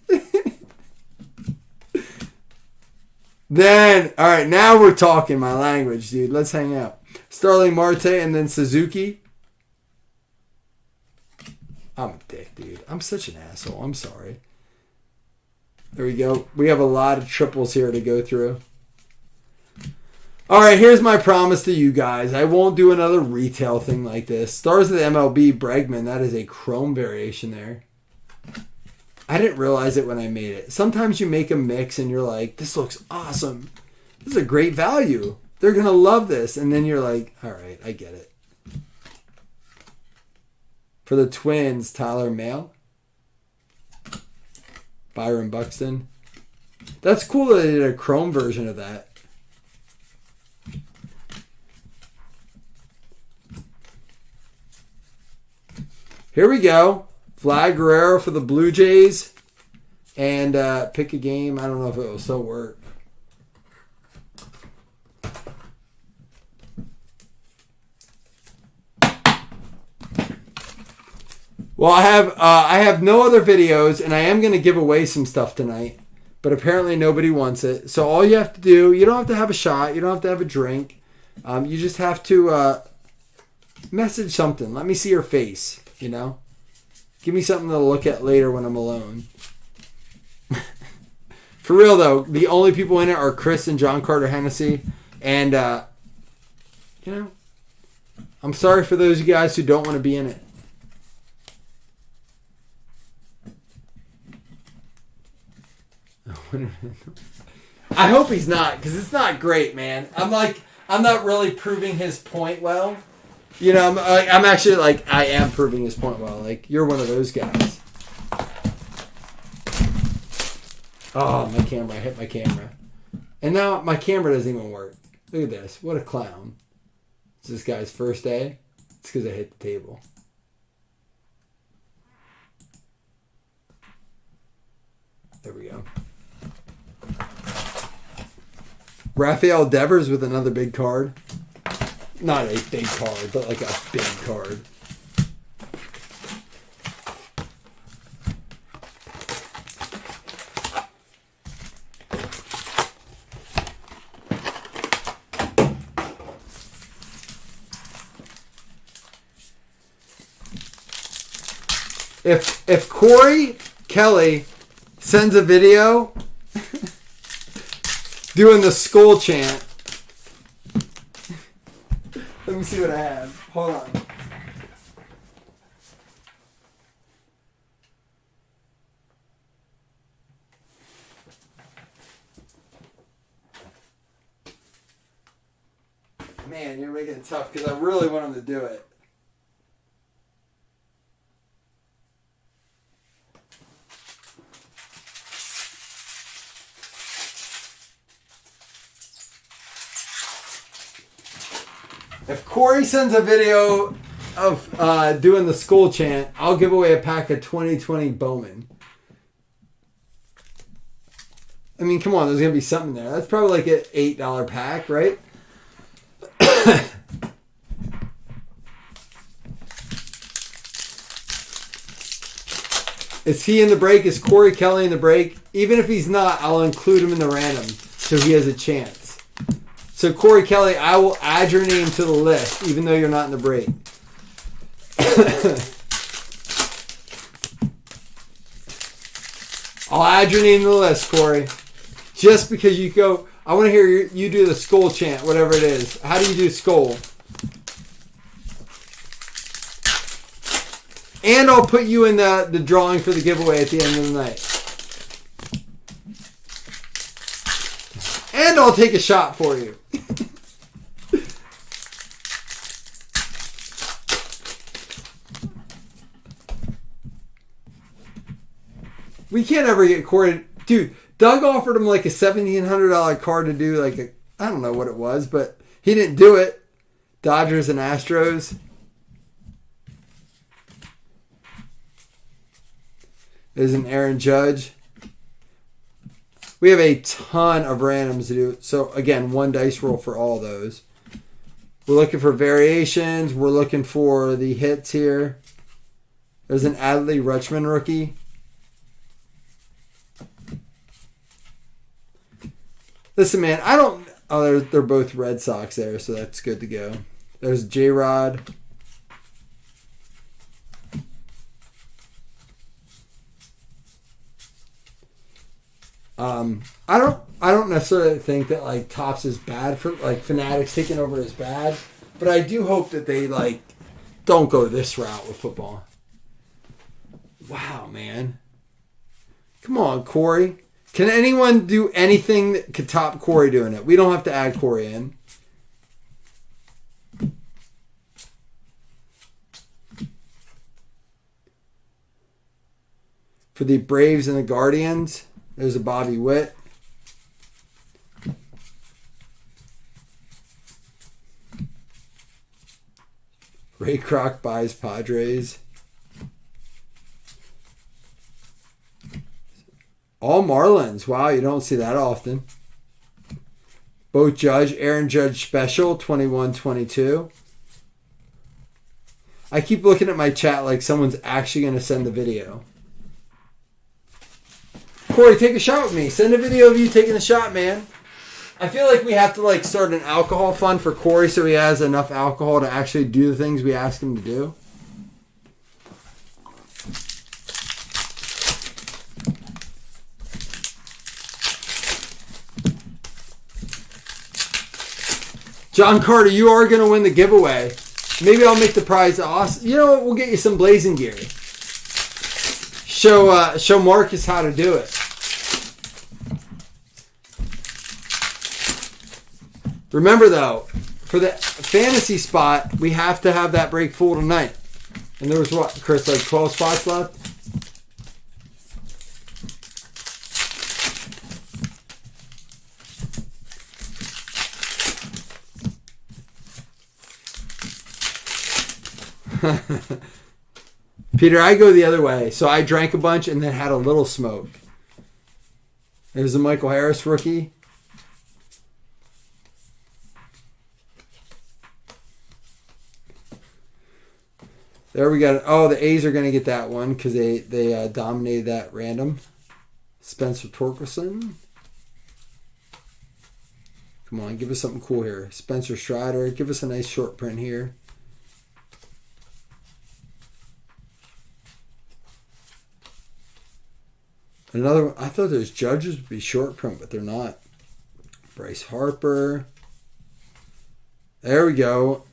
S1: Then, all right, now we're talking my language, dude. Let's hang out. Starling Marte and then Suzuki. I'm a dick, dude. I'm such an asshole. I'm sorry. There we go. We have a lot of triples here to go through. All right, here's my promise to you guys. I won't do another retail thing like this. Stars of the MLB, Bregman. That is a chrome variation there. I didn't realize it when I made it. Sometimes you make a mix and you're like, this looks awesome. This is a great value. They're going to love this. And then you're like, all right, I get it. For the Twins, Tyler Mahle. Byron Buxton. That's cool that they did a chrome version of that. Here we go. Vlad Guerrero for the Blue Jays. And pick a game. I don't know if it will still work. Well, I have no other videos, and I am going to give away some stuff tonight. But apparently nobody wants it. So all you have to do, you don't have to have a shot. You don't have to have a drink. You just have to Message something. Let me see your face, you know? Give me something to look at later when I'm alone. For real, though, the only people in it are Chris and John Carter Hennessy. And, you know, I'm sorry for those of you guys who don't want to be in it. I hope he's not, because it's not great, man. I'm not really proving his point well. You know, I'm actually like, I am proving his point well. Like, you're one of those guys. Oh, my camera. I hit my camera. And now my camera doesn't even work. Look at this. What a clown. It's this guy's first day. It's because I hit the table. There we go. Rafael Devers with another big card. Not a big card, but like a big card. If Corey Kelly sends a video doing the skull chant. Let me see what I have. Hold on. Man, you're making it tough because I really want him to do it. If Corey sends a video of doing the skull chant, I'll give away a pack of 2020 Bowman. I mean, come on, there's going to be something there. That's probably like an $8 pack, right? Is he in the break? Is Corey Kelly in the break? Even if he's not, I'll include him in the random so he has a chance. So, Corey Kelly, I will add your name to the list, even though you're not in the break. I'll add your name to the list, Corey. Just because you go, I want to hear you do the skull chant, whatever it is. How do you do skull? And I'll put you in the drawing for the giveaway at the end of the night. And I'll take a shot for you. We can't ever get Corey. Dude, Doug offered him like a $1,700 card to do like a, I don't know what it was, but he didn't do it. Dodgers and Astros. There's an Aaron Judge. We have a ton of randoms to do. So, again, one dice roll for all those. We're looking for variations. We're looking for the hits here. There's an Adley Rutschman rookie. Listen, man, I don't... Oh, they're both Red Sox there, so that's good to go. There's J-Rod. I don't necessarily think that like Topps is bad for like Fanatics taking over is bad, but I do hope that they like don't go this route with football. Wow, man. Come on, Corey. Can anyone do anything that could top Corey doing it? We don't have to add Corey in. For the Braves and the Guardians, there's a Bobby Witt. Ray Kroc buys Padres. All Marlins. Wow, you don't see that often. Both Judge, Aaron Judge Special, 21-22. I keep looking at my chat like someone's actually going to send the video. Corey, take a shot with me. Send a video of you taking a shot, man. I feel like we have to like start an alcohol fund for Corey so he has enough alcohol to actually do the things we ask him to do. John Carter, you are going to win the giveaway. Maybe I'll make the prize awesome. You know what? We'll get you some blazing gear. Show Marcus how to do it. Remember, though, for the fantasy spot, we have to have that break full tonight. And there was what, Chris, like 12 spots left? Peter, I go the other way. So I drank a bunch and then had a little smoke. There's a Michael Harris rookie. There we go. Oh, the A's are going to get that one because they dominated that random. Spencer Torkelson. Come on, give us something cool here. Spencer Strider. Give us a nice short print here. Another one. I thought those Judges would be short print, but they're not. Bryce Harper. There we go.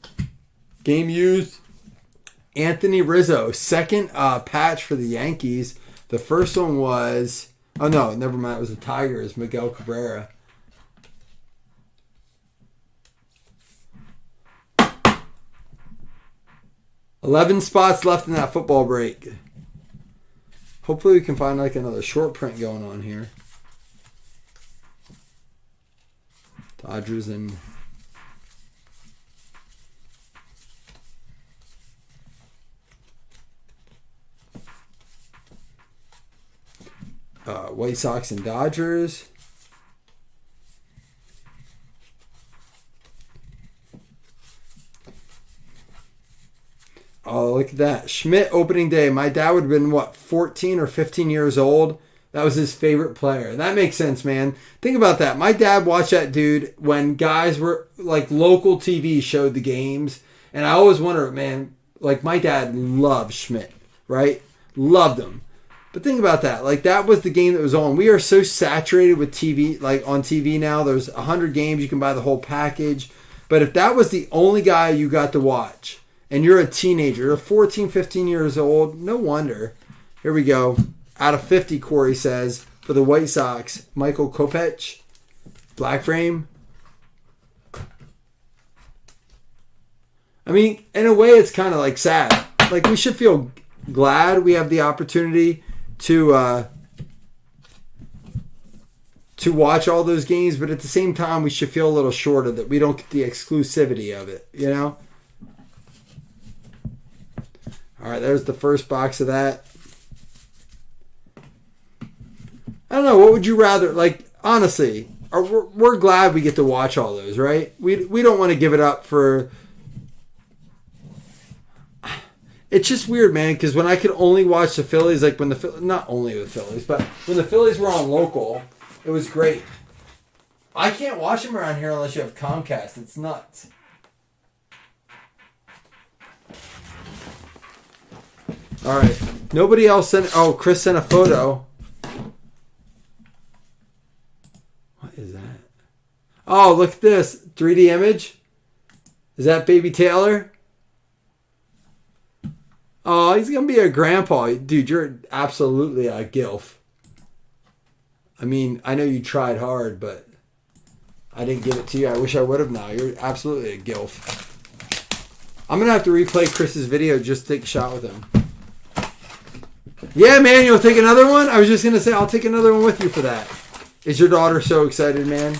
S1: Game used. Anthony Rizzo. Second patch for the Yankees. The first one was... Oh, no. Never mind. It was the Tigers. Miguel Cabrera. $11 spots left in that football break. Hopefully we can find like another short print going on here. Dodgers and... White Sox and Dodgers. Oh, look at that. Schmidt opening day. My dad would have been, 14 or 15 years old? That was his favorite player. That makes sense, man. Think about that. My dad watched that dude when guys were, like, local TV showed the games. And I always wonder, man, like, my dad loved Schmidt, right? Loved him. But think about that. Like, that was the game that was on. We are so saturated with TV, like, on TV now. There's 100 games. You can buy the whole package. But if that was the only guy you got to watch, and you're a teenager, you're 14, 15 years old, no wonder. Here we go. Out of 50, Corey says, for the White Sox, Michael Kopech, black frame. I mean, in a way, it's kind of like sad. Like, we should feel glad we have the opportunity to watch all those games, but at the same time, we should feel a little shorted that we don't get the exclusivity of it, you know? All right, there's the first box of that. I don't know. What would you rather? Like, honestly, we're glad we get to watch all those, right? We don't want to give it up for... It's just weird, man, because when I could only watch the Phillies, like when not only the Phillies, but when the Phillies were on local, it was great. I can't watch them around here unless you have Comcast. It's nuts. All right. Nobody else sent... Oh, Chris sent a photo. What is that? Oh, look at this. 3D image. Is that Baby Taylor? Oh, he's going to be a grandpa. Dude, you're absolutely a gilf. I mean, I know you tried hard, but I didn't give it to you. I wish I would have now. You're absolutely a gilf. I'm going to have to replay Chris's video just to take a shot with him. Yeah, man, you'll take another one? I was just going to say, I'll take another one with you for that. Is your daughter so excited, man?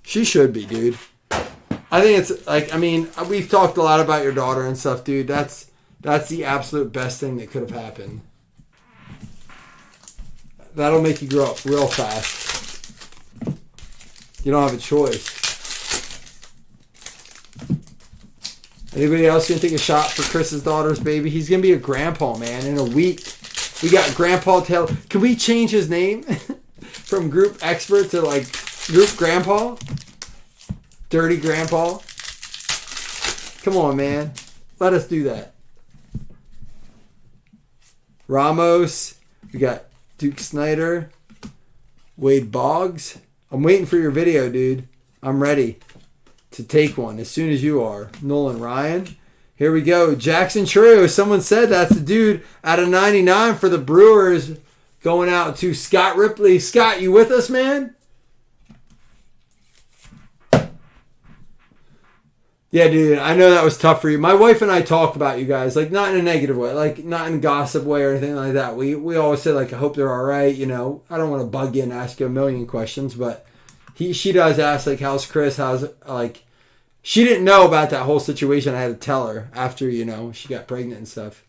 S1: She should be, dude. I think it's like, I mean, we've talked a lot about your daughter and stuff, dude. That's the absolute best thing that could have happened. That'll make you grow up real fast. You don't have a choice. Anybody else gonna take a shot for Chris's daughter's baby? He's gonna be a grandpa, man, in a week. We got Grandpa Taylor. Can we change his name from Group Expert to like Group Grandpa? Dirty Grandpa. Come on, man. Let us do that. Ramos. We got Duke Snyder. Wade Boggs. I'm waiting for your video, dude. I'm ready to take one as soon as you are. Nolan Ryan. Here we go. Jackson Chourio. Someone said that's the dude out of 99 for the Brewers going out to Scott Ripley. Scott, you with us, man? Yeah, dude, I know that was tough for you. My wife and I talk about you guys, like not in a negative way, like not in a gossip way or anything like that. We always say like, I hope they're all right. You know, I don't want to bug you and ask you a million questions, but she does ask like, how's Chris? How's like, she didn't know about that whole situation. I had to tell her after, you know, she got pregnant and stuff.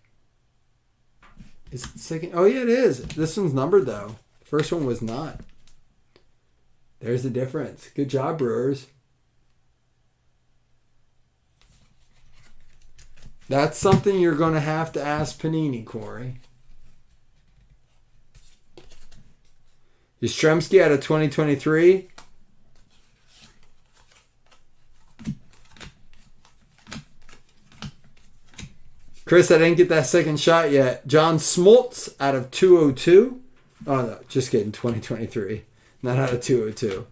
S1: Is it the second? Oh yeah, it is. This one's numbered though. First one was not. There's the difference. Good job, Brewers. That's something you're going to have to ask Panini, Corey. Yastrzemski out of 2023. Chris, I didn't get that second shot yet. John Smoltz out of 202. Oh, no, just kidding. 2023. Not out of 202.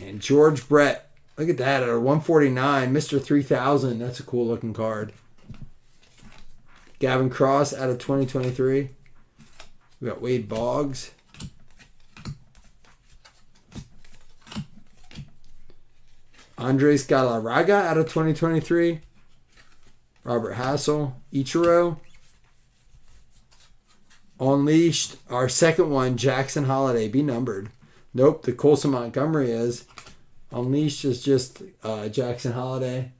S1: And George Brett. Look at that, at a 149, Mr. 3000. That's a cool looking card. Gavin Cross out of 2023. We got Wade Boggs. Andres Galarraga out of 2023. Robert Hassel. Ichiro. Unleashed. Our second one, Jackson Holiday. Be numbered. Nope, the Colson Montgomery is. Unleashed is just Jackson Holiday.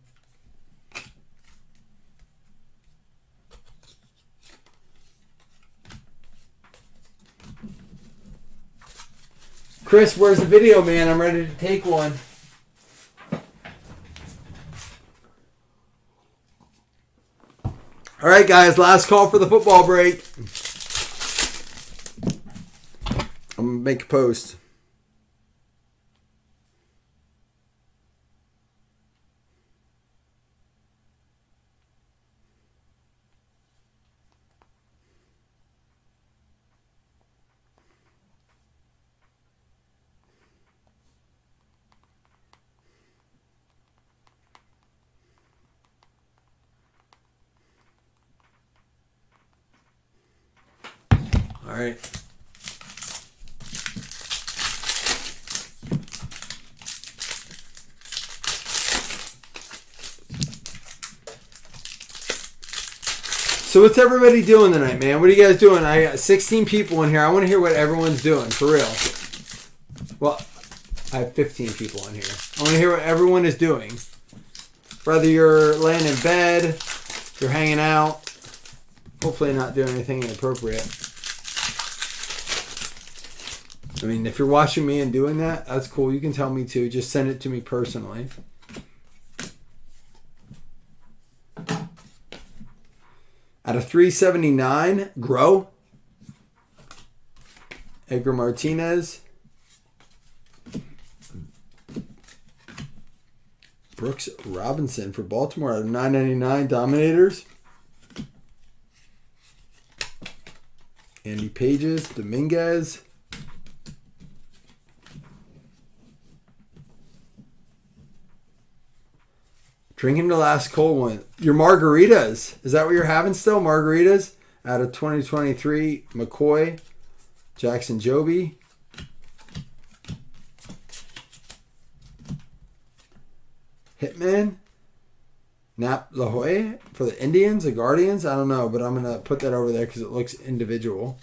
S1: Chris, where's the video, man? I'm ready to take one. All right, guys, last call for the football break. I'm going to make a post. All right. So what's everybody doing tonight, man? What are you guys doing? I got 16 people in here. I want to hear what everyone's doing, for real. Well, I have 15 people in here. I want to hear what everyone is doing. Whether you're laying in bed, you're hanging out, hopefully not doing anything inappropriate. I mean, if you're watching me and doing that, that's cool. You can tell me too. Just send it to me personally. Out of 379, Grow. Edgar Martinez. Brooks Robinson for Baltimore out of 999, Dominators. Andy Pages, Dominguez. Drinking the last cold one. Your margaritas. Is that what you're having still? Margaritas? Out of 2023, McCoy. Jackson Joby. Hitman. Nap La Jolla for the Indians, the Guardians. I don't know, but I'm going to put that over there because it looks individual.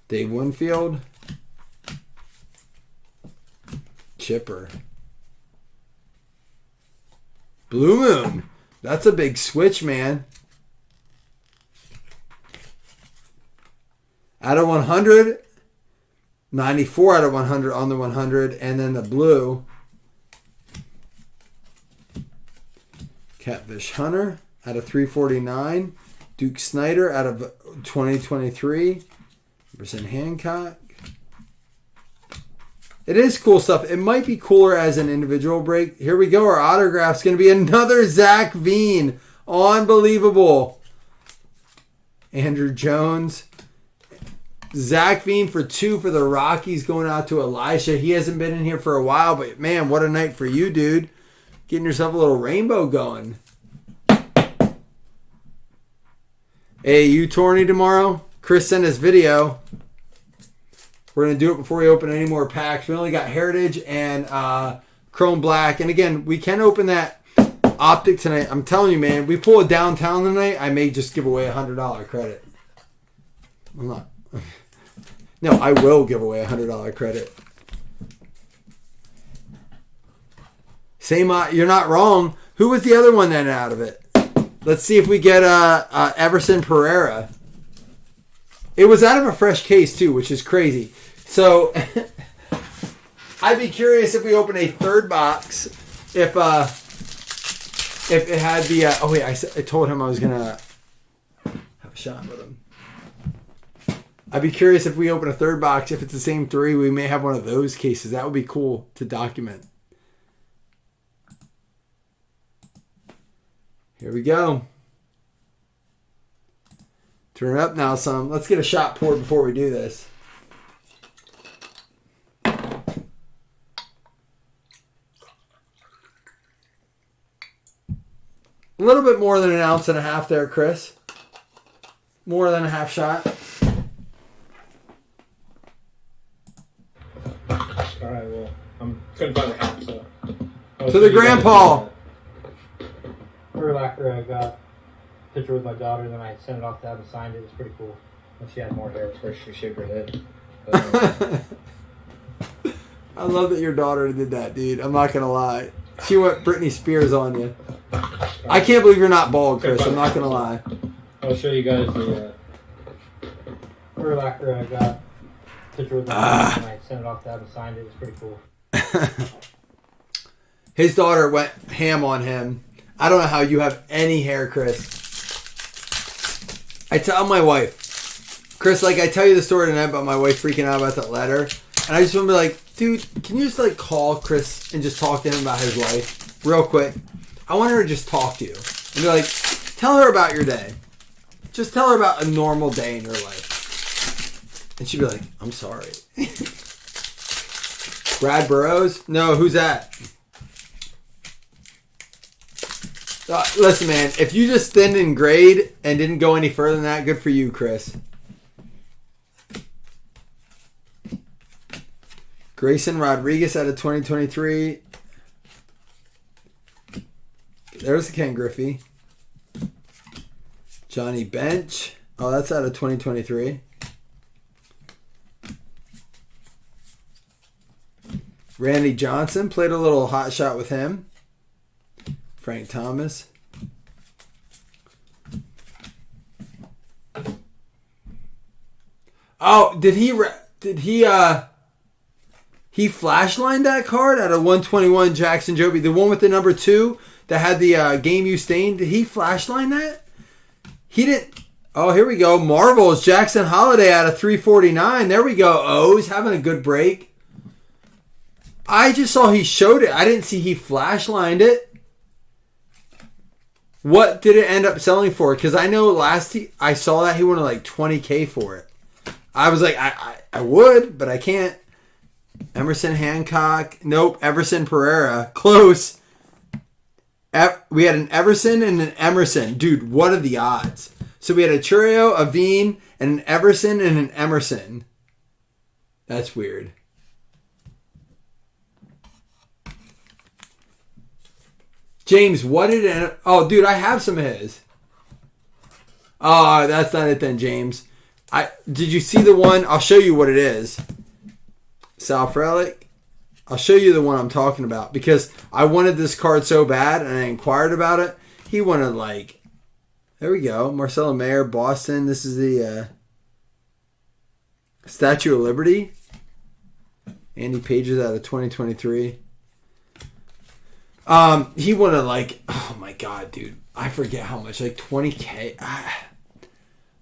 S1: Dave Winfield. Chipper. Blue Moon. That's a big switch, man. Out of 100. 94 out of 100 on the 100. And then the blue. Catfish Hunter out of 349. Duke Snyder out of 2023. Emerson Hancock. It is cool stuff. It might be cooler as an individual break. Here we go. Our autograph's going to be another Zach Veen. Unbelievable. Andrew Jones. Zach Veen for 2 for the Rockies going out to Elisha. He hasn't been in here for a while, but man, what a night for you, dude. Getting yourself a little rainbow going. Hey, you tourney tomorrow? Chris sent us video. We're going to do it before we open any more packs. We only got Heritage and Chrome Black. And again, we can open that Optic tonight. I'm telling you, man, we pull a downtown tonight, I may just give away $100 credit. I'm not. No, I will give away $100 credit. Same, you're not wrong. Who was the other one then out of it? Let's see if we get Everson Pereira. It was out of a fresh case too, which is crazy. So I'd be curious if we open a third box, if it had the oh wait, I told him I was gonna have a shot with him. I'd be curious if we open a third box, if it's the same 3, we may have one of those cases. That would be cool to document. Here we go. Turn it up now some. Let's get a shot poured before we do this. A little bit more than 1.5 ounces there, Chris. More than a half shot.
S3: All right, well, I couldn't find the hat, so.
S1: To the grandpa.
S5: For lacquer, I got a picture with my daughter, then I sent it off to have him signed it. It's pretty cool. When she had more hair, first she shaved her head.
S1: I love that your daughter did that, dude. I'm not gonna lie. She went Britney Spears on you. I can't believe you're not bald, Chris. I'm not gonna lie.
S3: I'll show you guys the.
S5: For lacquer, I got a picture with my daughter, then I sent it off to have him signed it. It's pretty cool.
S1: His daughter went ham on him. I don't know how you have any hair, Chris. I tell my wife, Chris, like I tell you the story tonight about my wife freaking out about that letter. And I just want to be like, dude, can you just like call Chris and just talk to him about his life real quick? I want her to just talk to you. And be like, tell her about your day. Just tell her about a normal day in your life. And she'd be like, I'm sorry. Brad Burrows? No, who's that? Listen, man, if you just thinned in grade and didn't go any further than that, good for you, Chris. Grayson Rodriguez out of 2023. There's the Ken Griffey. Johnny Bench. Oh, that's out of 2023. Randy Johnson. Played a little hot shot with him. Frank Thomas. Oh, did he flashlined that card out of 121 Jackson Joby, the one with the number 2 that had the game you stained? Did he flashline that? He didn't. Oh, here we go. Marvel's Jackson Holiday out of 349. There we go. Oh, he's having a good break. I just saw he showed it. I didn't see he flashlined it. What did it end up selling for? Because I know I saw that he wanted like $20K for it. I was like, I would, but I can't. Emerson Hancock. Nope. Everson Pereira. Close. We had an Everson and an Emerson. Dude, what are the odds? So we had a Churio, a Veen, and an Everson and an Emerson. That's weird. James, what did it... Oh, dude, I have some of his. Oh, that's not it then, James. Did you see the one? I'll show you what it is. Sal Frelick. I'll show you the one I'm talking about because I wanted this card so bad and I inquired about it. He wanted like... There we go. Marcelo Mayer, Boston. This is the Statue of Liberty. Andy Pages out of 2023. He wanted like, oh my God, dude. I forget how much, like $20K.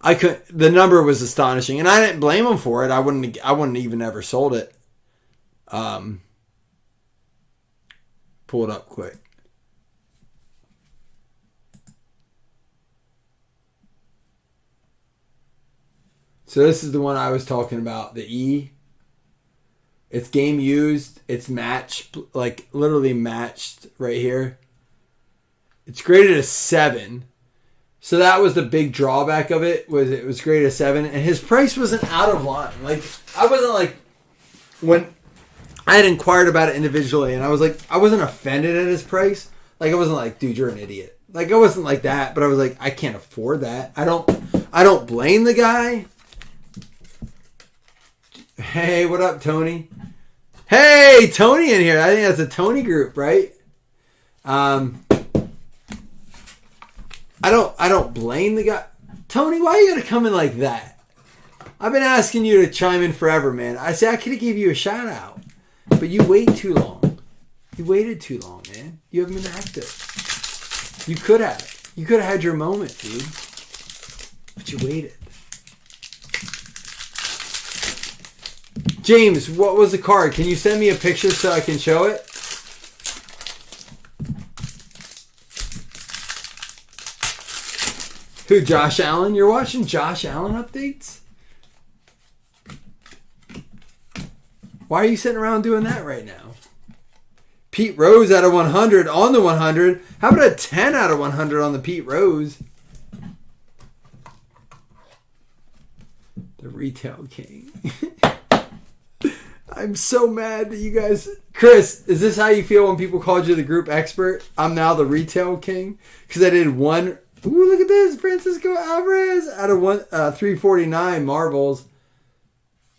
S1: I could. The number was astonishing, and I didn't blame him for it. I wouldn't even ever sold it. Pull it up quick. So this is the one I was talking about, the E. It's game used. It's matched, like literally matched right here. It's graded a 7. So that was the big drawback of it, was it was graded a 7. And his price wasn't out of line. Like, I wasn't like, when I had inquired about it individually, and I was like, I wasn't offended at his price. Like, I wasn't like, dude, you're an idiot. Like, I wasn't like that, but I was like, I can't afford that. I don't blame the guy. Hey, what up, Tony? Hey, Tony in here. I think that's a Tony group, right? I don't blame the guy. Tony, why you gotta come in like that? I've been asking you to chime in forever, man. I said I could have gave you a shout out, but you wait too long. You waited too long, man. You haven't been active. You could have. You could have had your moment, dude. But you waited. James, what was the card? Can you send me a picture so I can show it? Who, Josh Allen? You're watching Josh Allen updates? Why are you sitting around doing that right now? Pete Rose out of 100 on the 100. How about a 10 out of 100 on the Pete Rose? The retail king. I'm so mad that you guys... Chris, is this how you feel when people called you the group expert? I'm now the retail king? Because I did one... Ooh, look at this. Francisco Alvarez out of 349 marbles.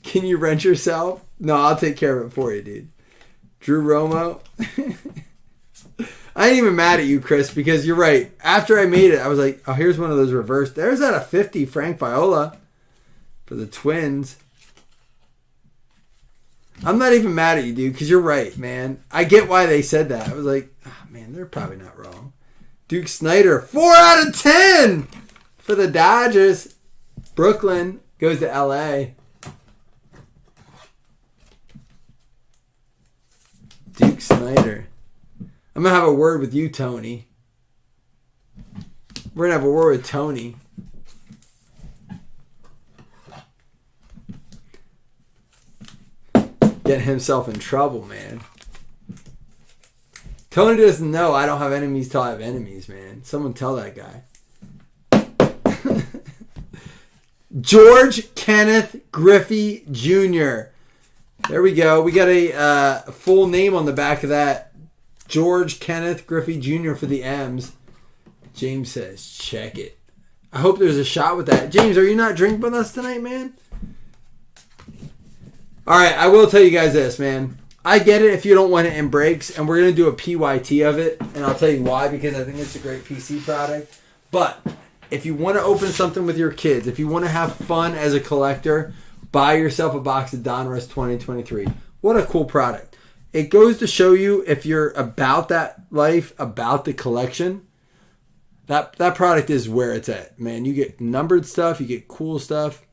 S1: Can you rent yourself? No, I'll take care of it for you, dude. Drew Romo. I ain't even mad at you, Chris, because you're right. After I made it, I was like, oh, here's one of those reversed. There's out of 50 Frank Viola for the Twins. I'm not even mad at you, dude, because you're right, man. I get why they said that. I was like, oh, man, they're probably not wrong. Duke Snyder, 4 out of 10 for the Dodgers. Brooklyn goes to L.A. Duke Snyder. I'm going to have a word with you, Tony. We're going to have a word with Tony. Getting himself in trouble, man. Tony doesn't know I don't have enemies till I have enemies, man. Someone tell that guy. George Kenneth Griffey Jr. There we go. We got a full name on the back of that. George Kenneth Griffey Jr. for the M's. James says, check it. I hope there's a shot with that. James, are you not drinking with us tonight, man? All right, I will tell you guys this, man. I get it if you don't want it in breaks, and we're going to do a PYT of it, and I'll tell you why, because I think it's a great PC product. But if you want to open something with your kids, if you want to have fun as a collector, buy yourself a box of Donruss 2023. What a cool product. It goes to show you if you're about that life, about the collection, that product is where it's at, man. You get numbered stuff, you get cool stuff.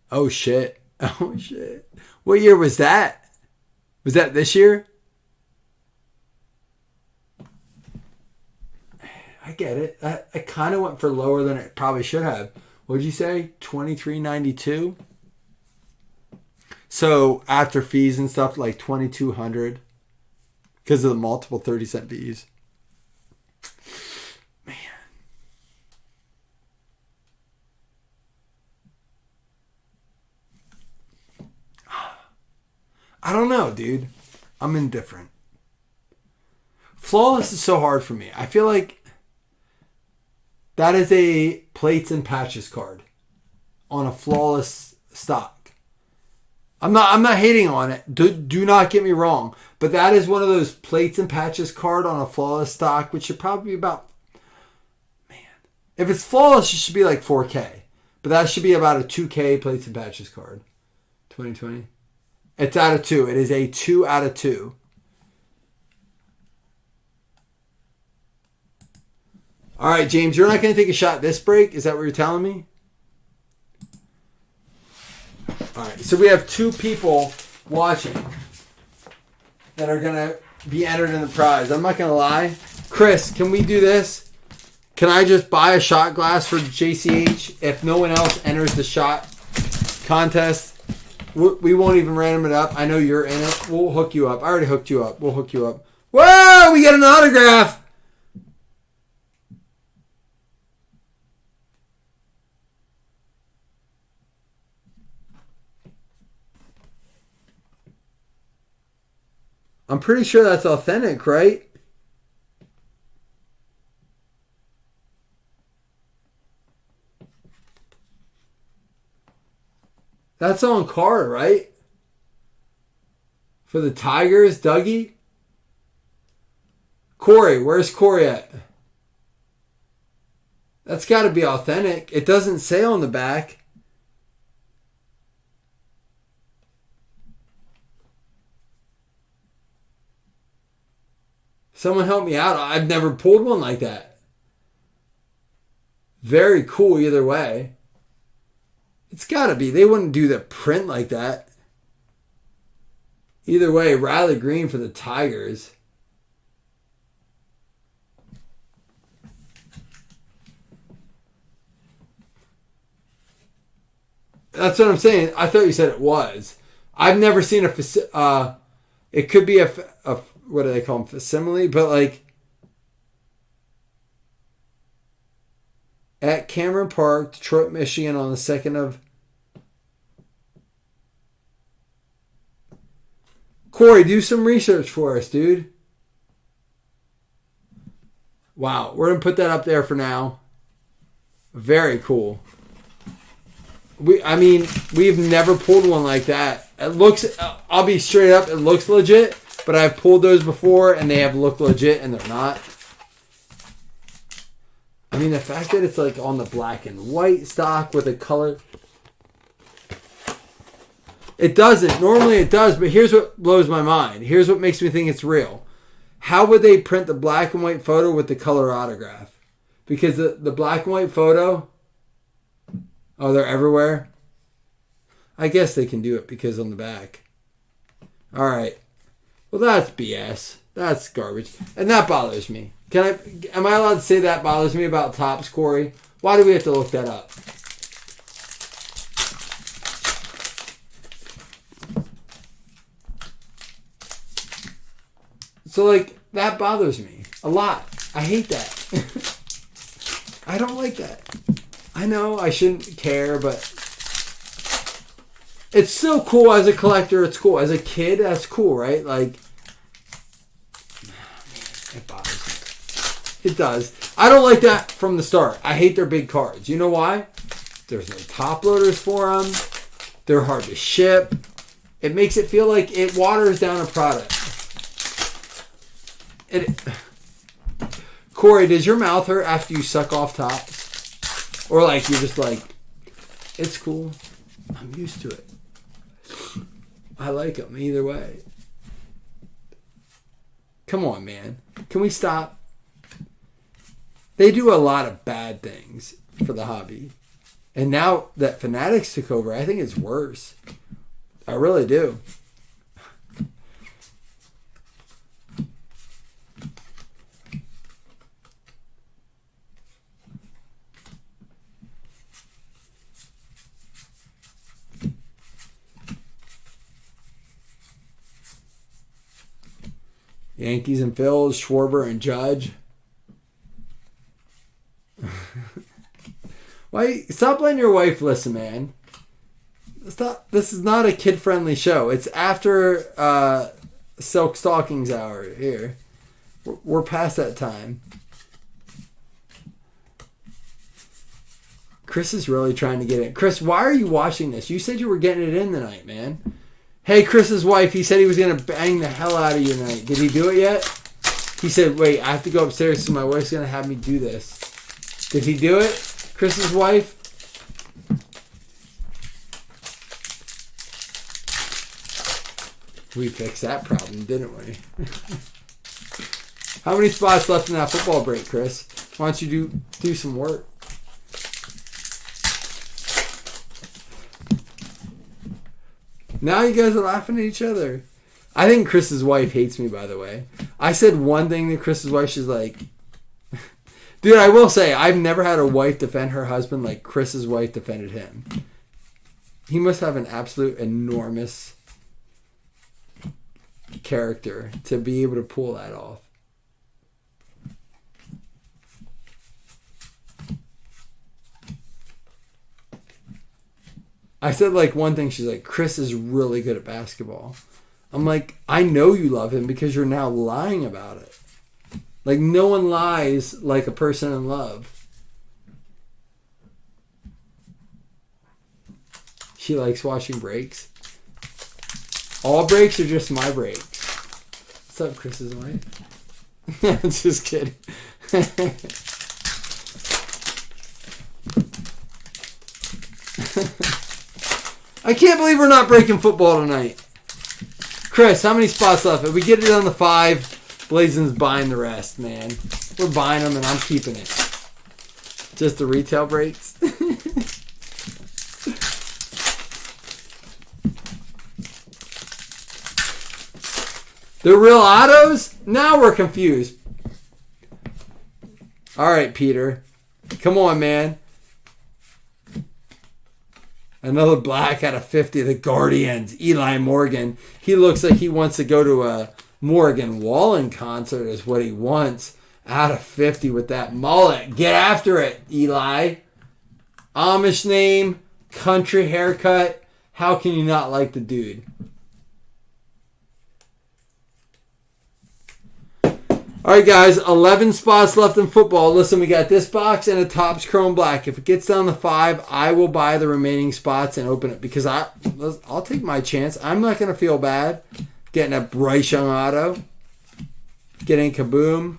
S1: Oh, shit. Oh, shit. What year was that? Was that this year? I get it. I kind of went for lower than it probably should have. What did you say? $23.92? So after fees and stuff, like $2,200 because of the multiple 30-cent fees. Man. I don't know, dude. I'm indifferent. Flawless is so hard for me. I feel like that is a plates and patches card on a flawless stock. I'm not hating on it. Do not get me wrong. But that is one of those plates and patches card on a flawless stock, which should probably be about, man. If it's flawless, it should be like 4K. But that should be about a 2K plates and patches card. 2020. It's out of 2. It is a 2 out of 2. All right, James, you're not going to take a shot this break? Is that what you're telling me? All right, so we have 2 people watching that are going to be entered in the prize. I'm not going to lie. Chris, can we do this? Can I just buy a shot glass for JCH if no one else enters the shot contest? We won't even random it up. I know you're in it. We'll hook you up. I already hooked you up. We'll hook you up. Whoa! We get an autograph! I'm pretty sure that's authentic, right? That's on card, right? For the Tigers, Dougie? Corey, where's Corey at? That's got to be authentic. It doesn't say on the back. Someone help me out. I've never pulled one like that. Very cool either way. It's got to be. They wouldn't do the print like that. Either way, Riley Green for the Tigers. That's what I'm saying. I thought you said it was. I've never seen it could be a what do they call them? Facsimile, but like at Cameron Park, Detroit, Michigan on the 2nd of... Corey, do some research for us, dude. Wow, we're going to put that up there for now. Very cool. We've never pulled one like that. It looks, I'll be straight up, it looks legit, but I've pulled those before and they have looked legit and they're not. I mean, the fact that it's like on the black and white stock with a color. It doesn't. Normally it does, but here's what blows my mind. Here's what makes me think it's real. How would they print the black and white photo with the color autograph? Because the black and white photo, oh, they're everywhere? I guess they can do it because on the back. All right. Well, that's BS. That's garbage. And that bothers me. Am I allowed to say that bothers me about Topps, Corey? Why do we have to look that up? So, like, that bothers me a lot. I hate that. I don't like that. I know I shouldn't care, but it's so cool as a collector. It's cool. As a kid, that's cool, right? Like, it bothers me. It does. I don't like that from the start. I hate their big cards. You know why? There's no top loaders for them. They're hard to ship. It makes it feel like it waters down a product. Corey, does your mouth hurt after you suck off Topps? Or like you're just like, it's cool. I'm used to it. I like them either way. Come on, man. Can we stop? They do a lot of bad things for the hobby. And now that Fanatics took over, I think it's worse. I really do. Yankees and Phils, Schwarber and Judge. Why? Stop letting your wife listen, man. Stop. This is not a kid-friendly show. It's after Silk Stockings hour here. We're past that time. Chris is really trying to get in. Chris, why are you watching this? You said you were getting it in tonight, man. Hey, Chris's wife, he said he was going to bang the hell out of you tonight. Did he do it yet? He said, wait, I have to go upstairs so my wife's going to have me do this. Did he do it? Chris's wife? We fixed that problem, didn't we? How many spots left in that football break, Chris? Why don't you do some work? Now you guys are laughing at each other. I think Chris's wife hates me, by the way. I said one thing to Chris's wife. She's like, dude, I will say, I've never had a wife defend her husband like Chris's wife defended him. He must have an absolute enormous character to be able to pull that off. I said like one thing, she's like, Chris is really good at basketball. I'm like, I know you love him because you're now lying about it. Like, no one lies like a person in love. She likes watching breaks. All breaks are just my breaks. What's up, Chris's wife? Just kidding. I can't believe we're not breaking football tonight. Chris, how many spots left? If we get it on the 5, Blazin's buying the rest, man. We're buying them and I'm keeping it. Just the retail breaks. The real autos? Now we're confused. All right, Peter. Come on, man. Another black out of 50. The Guardians. Eli Morgan. He looks like he wants to go to a Morgan Wallen concert is what he wants. Out of 50 with that mullet. Get after it, Eli. Amish name. Country haircut. How can you not like the dude? All right, guys, 11 spots left in football. Listen, we got this box and a Topps Chrome Black. If it gets down to 5, I will buy the remaining spots and open it because I'll take my chance. I'm not going to feel bad getting a Bryce Young auto, getting Kaboom.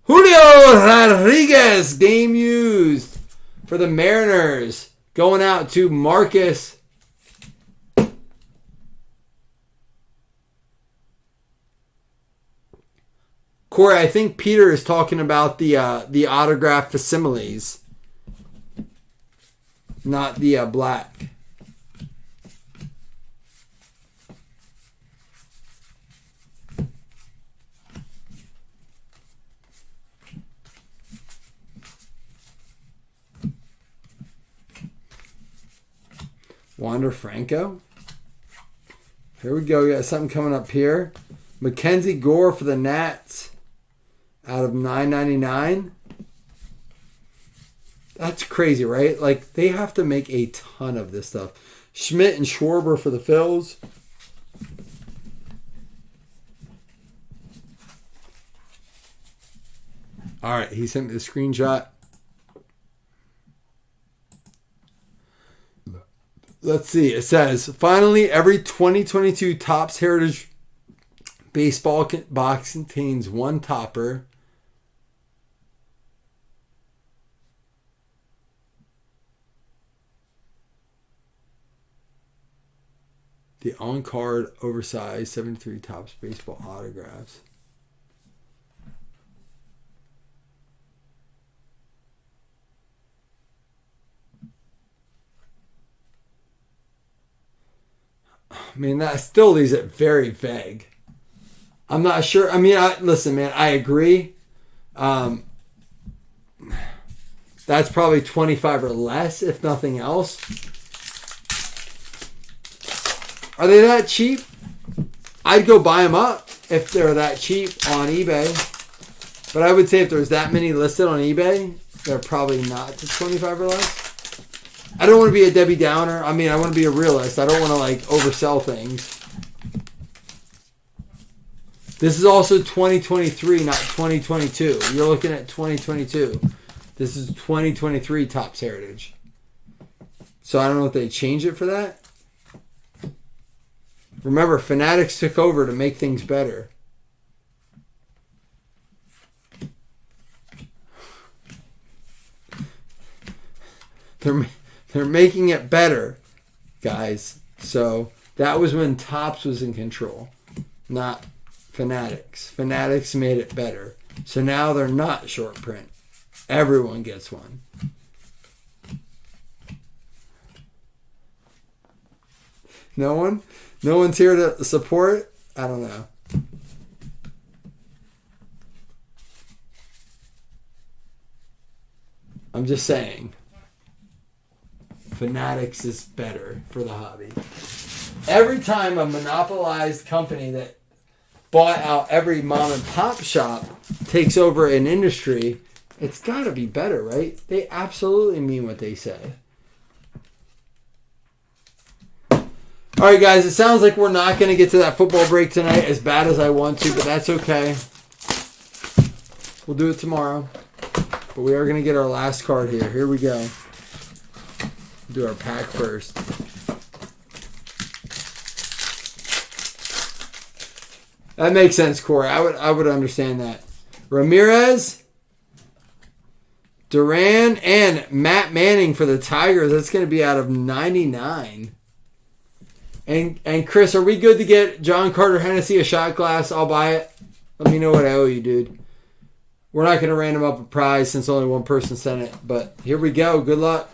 S1: Julio Rodriguez, game used for the Mariners, going out to Marcus. Corey, I think Peter is talking about the autograph facsimiles, not the black. Wander Franco. Here we go. We got something coming up here. Mackenzie Gore for the Nats. Out of $9.99. That's crazy, right? Like, they have to make a ton of this stuff. Schmidt and Schwarber for the Phils. All right, he sent me the screenshot. Let's see. It says, finally, every 2022 Topps Heritage Baseball box contains one topper. The on-card, oversized, 73 Topps baseball autographs. I mean, that still leaves it very vague. I'm not sure. I mean, listen, man, I agree. That's probably 25 or less, if nothing else. Are they that cheap? I'd go buy them up if they're that cheap on eBay. But I would say if there's that many listed on eBay, they're probably not to 25 or less. I don't want to be a Debbie Downer. I mean, I want to be a realist. I don't want to, like, oversell things. This is also 2023, not 2022. You're looking at 2022. This is 2023 Topps Heritage. So I don't know if they changed it for that. Remember, Fanatics took over to make things better. They're making it better, guys. So that was when Topps was in control, not Fanatics. Fanatics made it better. So now they're not short print. Everyone gets one. No one? No one's here to support? I don't know. I'm just saying. Fanatics is better for the hobby. Every time a monopolized company that bought out every mom and pop shop takes over an industry, it's got to be better, right? They absolutely mean what they say. All right, guys, it sounds like we're not going to get to that football break tonight as bad as I want to, but that's okay. We'll do it tomorrow. But we are going to get our last card here. Here we go. Do our pack first. That makes sense, Corey. I would understand that. Ramirez, Duran, and Matt Manning for the Tigers. That's going to be out of 99. And Chris, are we good to get John Carter Hennessy a shot glass? I'll buy it. Let me know what I owe you, dude. We're not going to random up a prize since only one person sent it. But here we go. Good luck.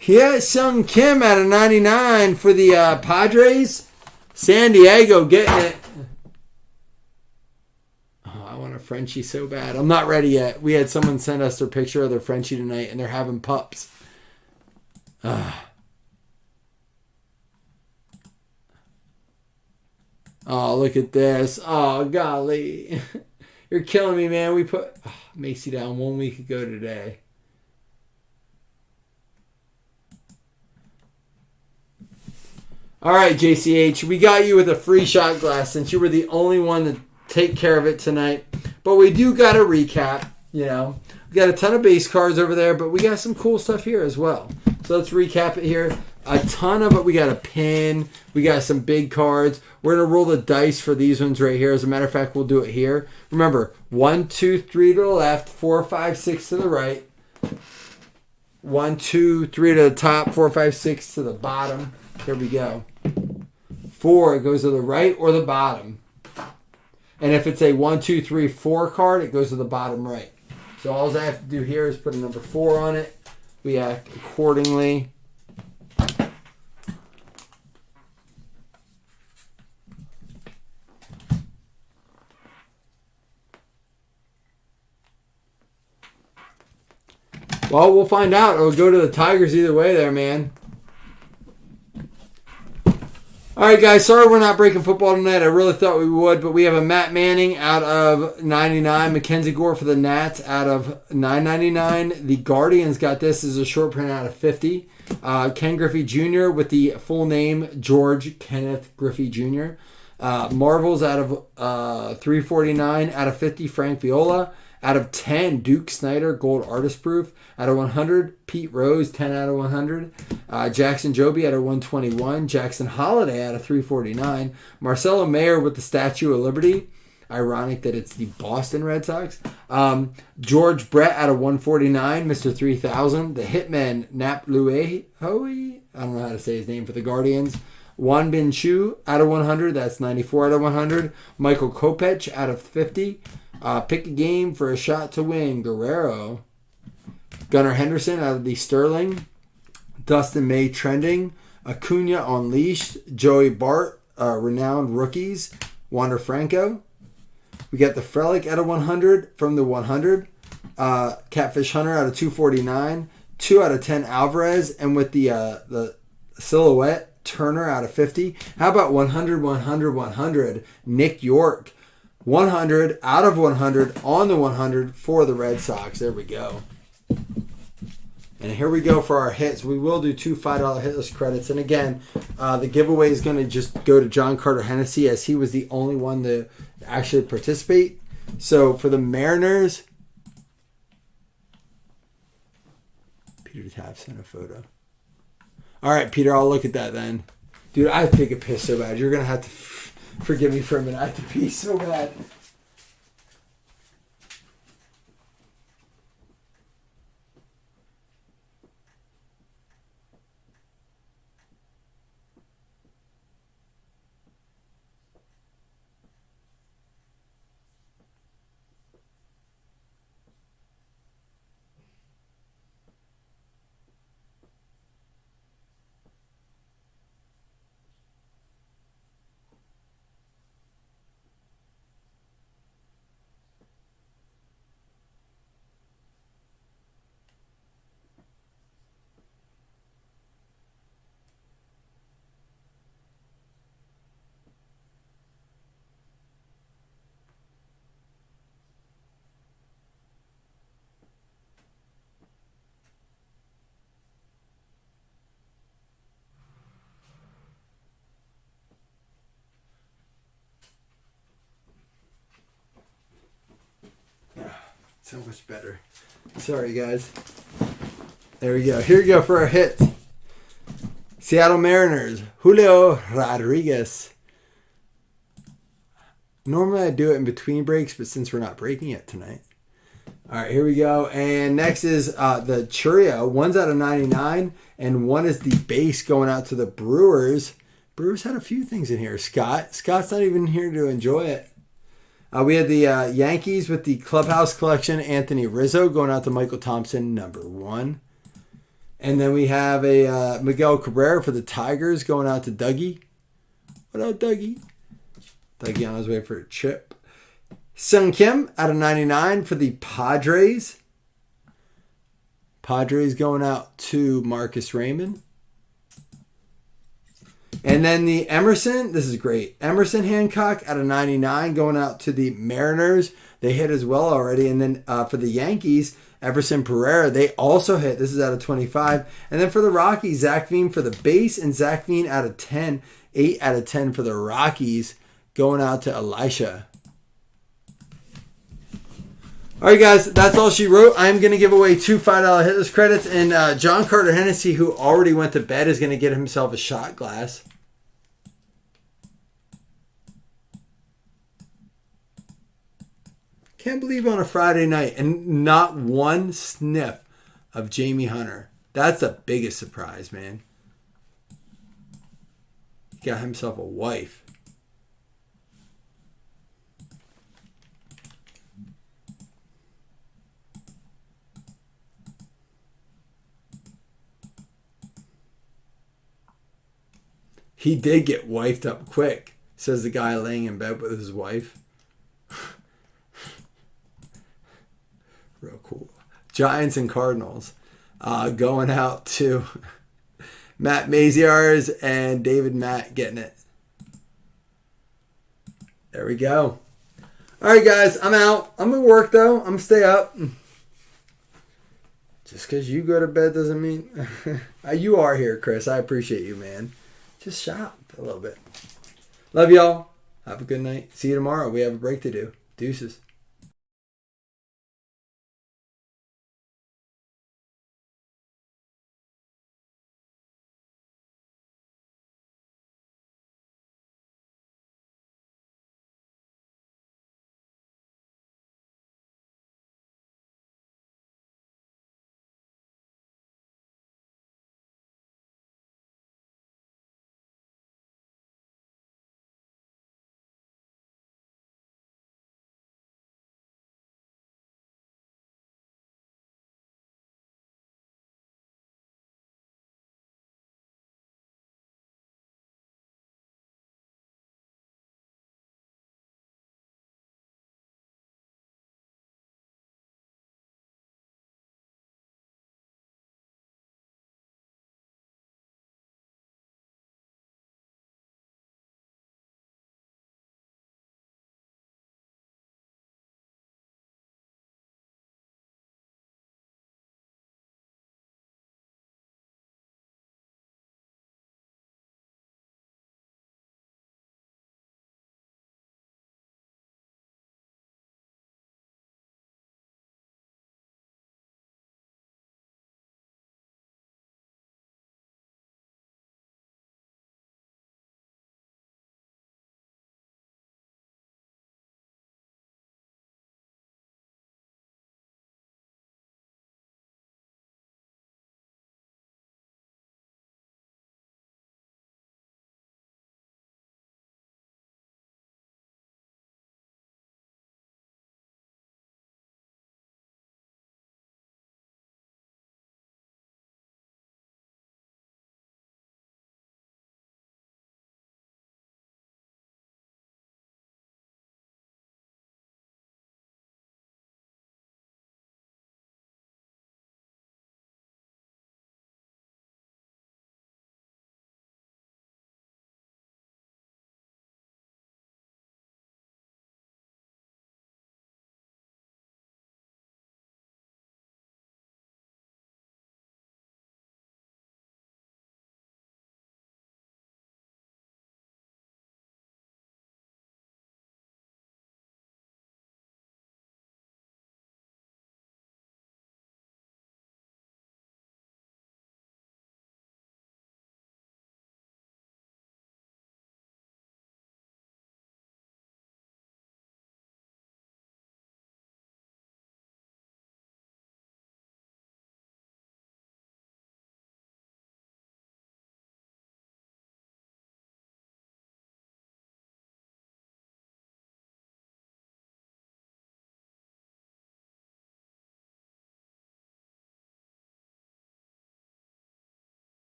S1: Yeah, Sung Kim out of 99 for the Padres. San Diego getting it. Oh, I want a Frenchie so bad. I'm not ready yet. We had someone send us their picture of their Frenchie tonight, and they're having pups. Oh, look at this. Oh, golly. You're killing me, man. We put Macy down 1 week ago today. All right, JCH. We got you with a free shot glass since you were the only one to take care of it tonight. But we do got a recap, you know. We got a ton of base cards over there, but we got some cool stuff here as well. So let's recap it here. A ton of it. We got a pin. We got some big cards. We're going to roll the dice for these ones right here. As a matter of fact, we'll do it here. Remember, 1, 2, 3 to the left, 4, 5, 6 to the right. 1, 2, 3 to the top, 4, 5, 6 to the bottom. Here we go. 4, it goes to the right or the bottom. And if it's a 1, 2, 3, 4 card, it goes to the bottom right. So all I have to do here is put a number 4 on it. We act accordingly. Well, we'll find out. It'll go to the Tigers either way there, man. All right, guys. Sorry we're not breaking football tonight. I really thought we would, but we have a Matt Manning out of 99. Mackenzie Gore for the Nats out of 999. The Guardians got this as a short print out of 50. Ken Griffey Jr. with the full name George Kenneth Griffey Jr. Marvels out of 349 out of 50. Frank Viola. Out of 10, Duke Snyder, gold artist proof. Out of 100, Pete Rose, 10 out of 100. Jackson Joby out of 121. Jackson Holiday out of 349. Marcelo Mayer with the Statue of Liberty. Ironic that it's the Boston Red Sox. George Brett out of 149, Mr. 3000. The Hitman, Nap Lue Hoey. I don't know how to say his name for the Guardians. Juan Bin Chu out of 100. That's 94 out of 100. Michael Kopech out of 50. Pick a game for a shot to win. Guerrero. Gunnar Henderson out of the Sterling. Dustin May trending. Acuna Unleashed. Joey Bart, renowned rookies. Wander Franco. We got the Frelick out of 100 from the 100. Catfish Hunter out of 249. 2 out of 10 Alvarez. And with the silhouette, Turner out of 50. How about 100, 100, 100? Nick York. 100 out of 100 on the 100 for the Red Sox. There we go. And here we go for our hits. We will do 2 $5 hitless credits. And again, the giveaway is going to just go to John Carter Hennessy as he was the only one to actually participate. So for the Mariners, Peter Taft sent a photo. All right, Peter, I'll look at that then. Dude, I have to take a piss so bad. You're going to have to forgive me for a minute. I have to pee so bad. So much better. Sorry, guys. There we go. Here we go for our hit. Seattle Mariners, Julio Rodriguez. Normally I do it in between breaks, but since we're not breaking it tonight. All right, here we go. And next is the Churio. 1's out of 99, and 1 is the base going out to the Brewers. Brewers had a few things in here. Scott's not even here to enjoy it. We had the Yankees with the Clubhouse Collection. Anthony Rizzo going out to Michael Thompson, number 1. And then we have a Miguel Cabrera for the Tigers going out to Dougie. What up, Dougie? Dougie on his way for a trip. Sung Kim out of 99 for the Padres. Padres going out to Marcus Raymond. And then the Emerson, this is great. Emerson Hancock out of 99 going out to the Mariners. They hit as well already. And then for the Yankees, Everson Pereira, they also hit. This is out of 25. And then for the Rockies, Zach Veen for the base and Zach Veen out of 10. 8 out of 10 for the Rockies going out to Elisha. All right, guys, that's all she wrote. I'm going to give away 2 $5 hitless credits. And John Carter Hennessy, who already went to bed, is going to get himself a shot glass. Can't believe on a Friday night and not one sniff of Jamie Hunter. That's the biggest surprise, man. He got himself a wife. He did get wifed up quick, says the guy laying in bed with his wife. Real cool. Giants and Cardinals going out to Matt Maziarz and David Matt getting it. There we go. All right, guys, I'm out. I'm going to work, though. I'm going to stay up. Just because you go to bed doesn't mean... You are here, Chris. I appreciate you, man. Just shop a little bit. Love y'all. Have a good night. See you tomorrow. We have a break to do. Deuces.